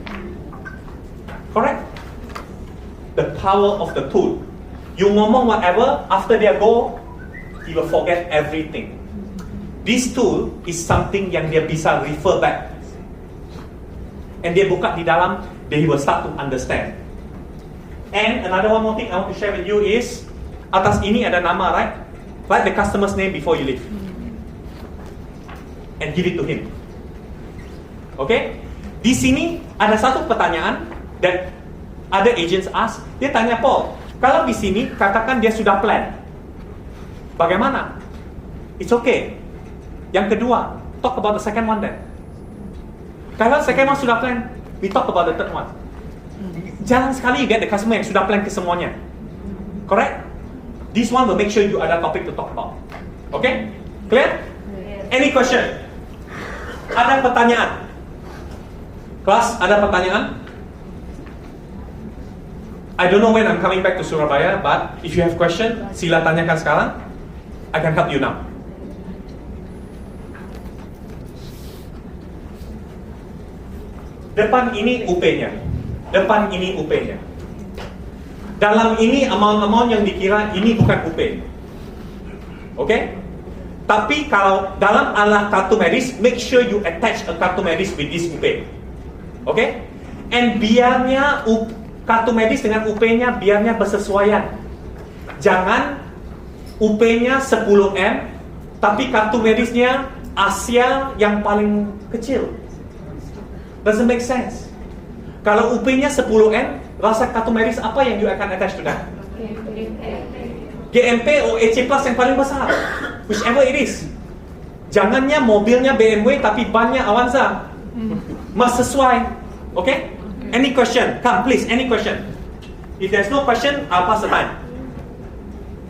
[SPEAKER 2] Correct? The power of the tool. You ngomong whatever, after dia go, he will forget everything. This tool is something yang dia bisa refer back. And dia buka di dalam, they will start to understand. And another one more thing I want to share with you is, atas ini ada nama, right? Write the customer's name before you leave. And give it to him. Okay? Di sini Ada satu pertanyaan that other agents ask. Dia tanya, Paul, kalau di sini katakan dia sudah plan, bagaimana? It's okay. Yang kedua, talk about the second one then. Kalau second one sudah plan, we talk about the third one. Jangan sekali you get the customer yang sudah plan ke semuanya. Correct? This one will make sure you ada topic to talk about. Okay? Clear? Any question? Ada pertanyaan? Kelas, ada pertanyaan? I don't know when I'm coming back to Surabaya, but if you have question, sila tanyakan sekarang. I can help you now. Depan ini UP-nya. Depan ini UP-nya. Dalam ini amount-amount yang dikira ini bukan UP. Okay? Tapi kalau dalam alat kartu medis, make sure you attach a kartu medis with this UP. Okay? And biarnya kartu medis dengan UP-nya biarnya bersesuaian. Jangan UP-nya 10M, tapi kartu medisnya Asia yang paling kecil. Doesn't make sense. Kalau UP-nya 10M, rasa kartu medis apa yang you akan attach to that? GMP or EC Plus yang paling besar, whichever it is. Jangannya mobilnya BMW tapi bannya Avanza. Must sesuai. Okay? Any question? Come please, any question. If there's no question, I'll pass the time.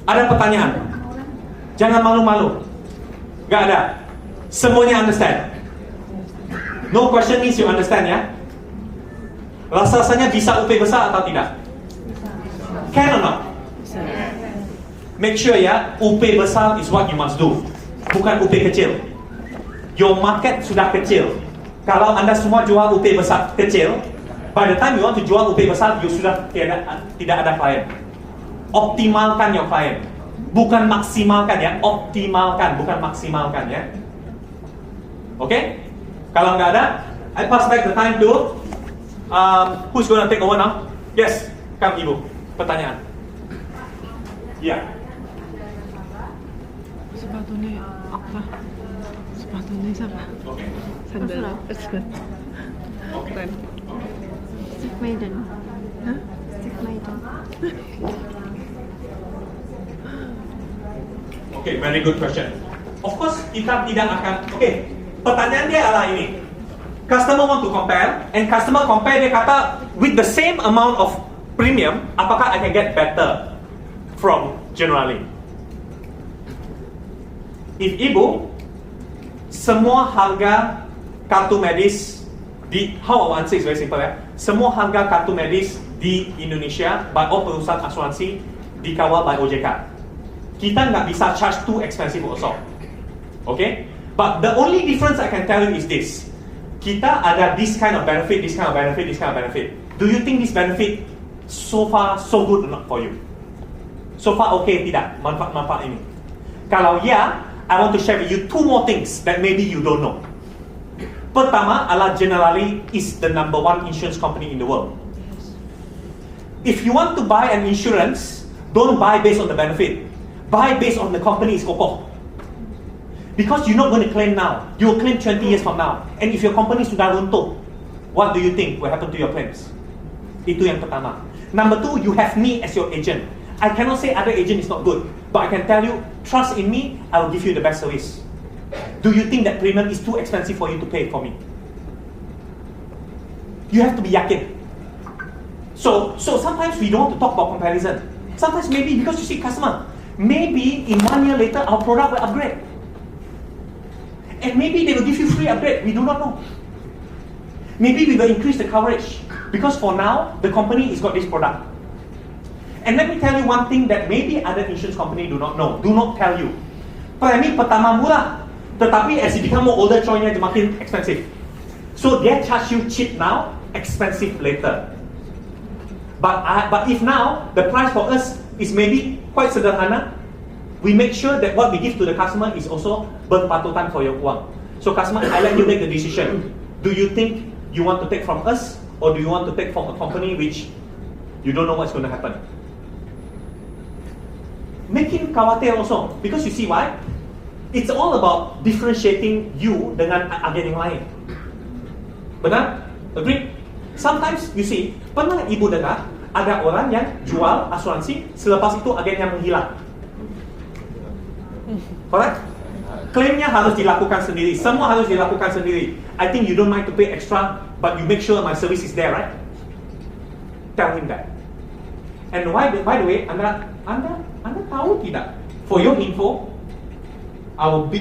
[SPEAKER 2] Ada pertanyaan? Jangan malu-malu. Gak ada. Semuanya understand. No question means you understand ya. Rasanya bisa UP besar atau tidak? Can or not? Make sure ya, UP besar is what you must do. Bukan UP kecil. Your market sudah kecil. Kalau anda semua jual UP besar kecil, by the time you want to jual UP besar, you sudah tidak ada klien. Optimalkan your client. Bukan maksimalkan ya, optimalkan, bukan maksimalkan ya. Okay? Kalau nggak ada, I pass back the time to who's gonna take over now? Yes, come Ibu. Pertanyaan. Ya.
[SPEAKER 4] Sepatu ni apa? Sepatu ni siapa?
[SPEAKER 2] Okay.
[SPEAKER 4] Sandal.
[SPEAKER 2] Okay.
[SPEAKER 3] Stick Maiden.
[SPEAKER 4] Hah?
[SPEAKER 3] Stick Maiden.
[SPEAKER 2] Okay, very good question. Of course, kita tidak akan. Okay, pertanyaan dia adalah ini. Customer want to compare, and customer compare dia kata with the same amount of premium, apakah I can get better from Generali? If Ibu, semua harga kartu medis di, how I answer is very simple ya. Semua harga kartu medis di Indonesia by all perusahaan asuransi dikawal by OJK. Kita nggak bisa charge too expensive also. Okay? But the only difference I can tell you is this. Kita ada this kind of benefit, this kind of benefit, this kind of benefit. Do you think this benefit so far so good or not for you? So far okay tidak manfaat ini? Kalau ya, I want to share with you two more things that maybe you don't know. Pertama, Generali is the number one insurance company in the world. If you want to buy an insurance, don't buy based on the benefit. Buy based on the company's kokoh. Because you're not going to claim now. You'll claim 20 years from now. And if your company sudah runtuh, what do you think will happen to your claims? Itu yang pertama. Number two, you have me as your agent. I cannot say other agent is not good. But I can tell you, trust in me, I will give you the best service. Do you think that premium is too expensive for you to pay for me? You have to be yakin. So sometimes we don't want to talk about comparison. Sometimes maybe because you see customer, maybe in 1 year later our product will upgrade. And maybe they will give you free upgrade, we do not know. Maybe we will increase the coverage. Because for now, the company has got this product. And let me tell you one thing that maybe other insurance company do not know, do not tell you. Premi pertama murah, tetapi as you become more older, choice-nya makin expensive. So they charge you cheap now, expensive later. But if now, the price for us is maybe quite sederhana, we make sure that what we give to the customer is also berpatutan for your uang. So customer, I let you make the decision. Do you think you want to take from us, or do you want to take from a company which you don't know what's going to happen? Make him khawatir also, because you see why? It's all about differentiating you dengan agen yang lain. Benar? Agree? Sometimes you see, pernah ibu dengar ada orang yang jual asuransi, selepas itu agennya menghilang. Correct? Klaimnya harus dilakukan sendiri, semua harus dilakukan sendiri. I think you don't mind to pay extra, but you make sure my service is there, right? Tell him that. And by the way, Anda tahu tidak? For your info,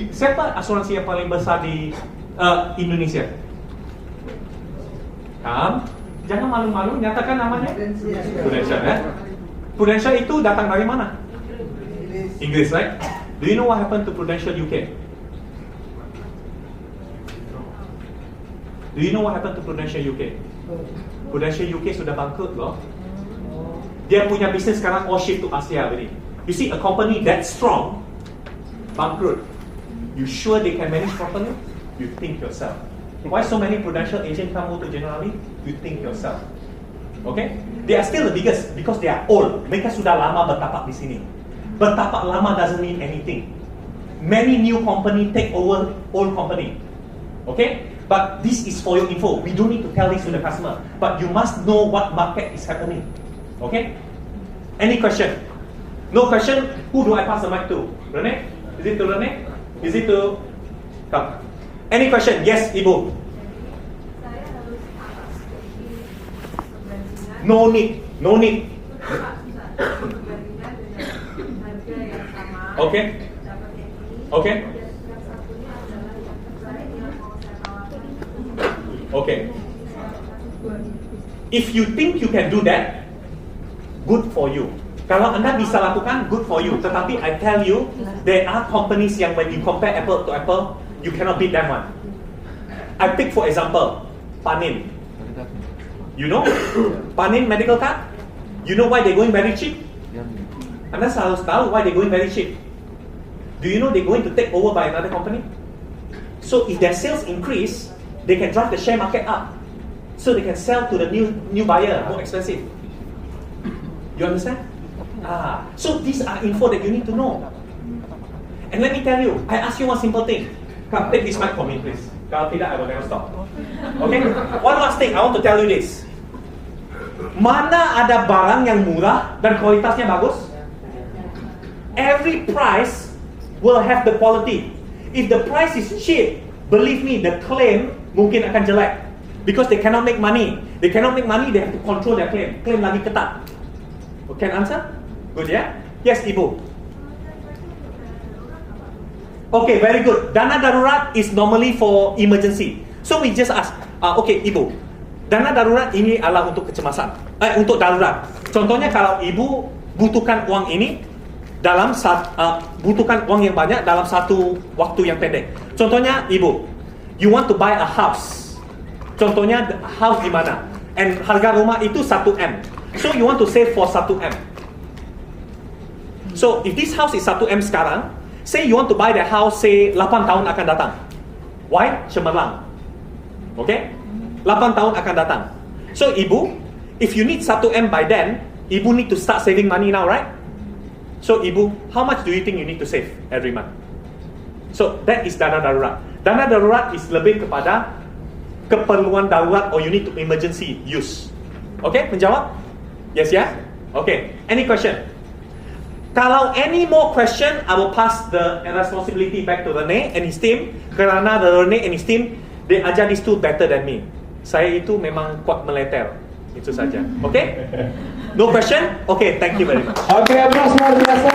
[SPEAKER 2] siapa asuransi yang paling besar di Indonesia? Jangan malu-malu, nyatakan namanya. Prudential, ya? Prudential itu datang dari mana? Inggris, right? Do you know what happened to Prudential UK? Do you know what happened to Prudential UK? Prudential UK sudah bangkrut loh. Dia punya bisnes sekarang all shift to Asia already. You see, a company that strong bangkrut. You sure they can manage properly? You think yourself. Why so many Prudential agents come to Generali? You think yourself. Okay? They are still the biggest because they are old. Mereka sudah lama bertapak di sini. Bertapak lama doesn't mean anything. Many new company take over old company. Okay? But this is for your info. We don't need to tell this to the customer. But you must know what market is happening. Okay? Any question? No question? Who do I pass the mic to? Rene? Is it to Rene? Is it to... Come. Any question? Yes, Ibu.
[SPEAKER 5] Saya harus strategi perbandingan.
[SPEAKER 2] No need. No need.
[SPEAKER 5] Perbandingan dengan harga yang sama.
[SPEAKER 2] Okay.
[SPEAKER 5] Dapat yang ini.
[SPEAKER 2] Okay.
[SPEAKER 5] Dan yang satunya adalah yang terbaik yang mau saya tawarkan.
[SPEAKER 2] Okay. If you think you can do that, good for you. Kalau Anda bisa lakukan, good for you. Tetapi I tell you, there are companies yang when you compare apple to apple, you cannot beat that one. I pick for example, Panin. You know? Panin medical card? You know why they're going very cheap? Anda harus tahu why they're going very cheap. Do you know they're going to take over by another company? So if their sales increase, they can drive the share market up. So they can sell to the new buyer more expensive. You understand? So these are info that you need to know. And let me tell you, I ask you one simple thing. Come, take this mic for me, please. Kalau tidak, I will never stop. Okay? One last thing, I want to tell you this. Mana ada barang yang murah dan kualitasnya bagus? Every price will have the quality. If the price is cheap, believe me, the claim mungkin akan jelek. Because they cannot make money. They cannot make money, they have to control their claim. Claim lagi ketat. Can answer? Good, yeah? Yes, Ibu. Okay, very good. Dana darurat is normally for emergency. So we just ask, okay, Ibu. Dana darurat ini adalah untuk kecemasan, untuk darurat. Contohnya kalau Ibu butuhkan uang ini dalam butuhkan uang yang banyak dalam satu waktu yang pendek. Contohnya Ibu, you want to buy a house. Contohnya house di mana? And harga rumah itu 1M. So you want to save for 1M. So if this house is 1M sekarang, say you want to buy the house say 8 tahun akan datang. Why? Cemerlang. Okay? 8 tahun akan datang. So Ibu, if you need 1M by then, Ibu need to start saving money now, right? So Ibu, how much do you think you need to save every month? So that is dana darurat. Dana darurat is lebih kepada keperluan darurat or you need to emergency use. Okay? Menjawab? Yes, yeah? Okay. Any question? Kalau any more question, I will pass the responsibility back to Rene and his team. Kerana Rene and his team, they ajar these two better than me. Saya itu memang kuat meleter. Itu saja. Okay? No question? Okay, thank you very much.
[SPEAKER 1] Oke, applause luar biasa.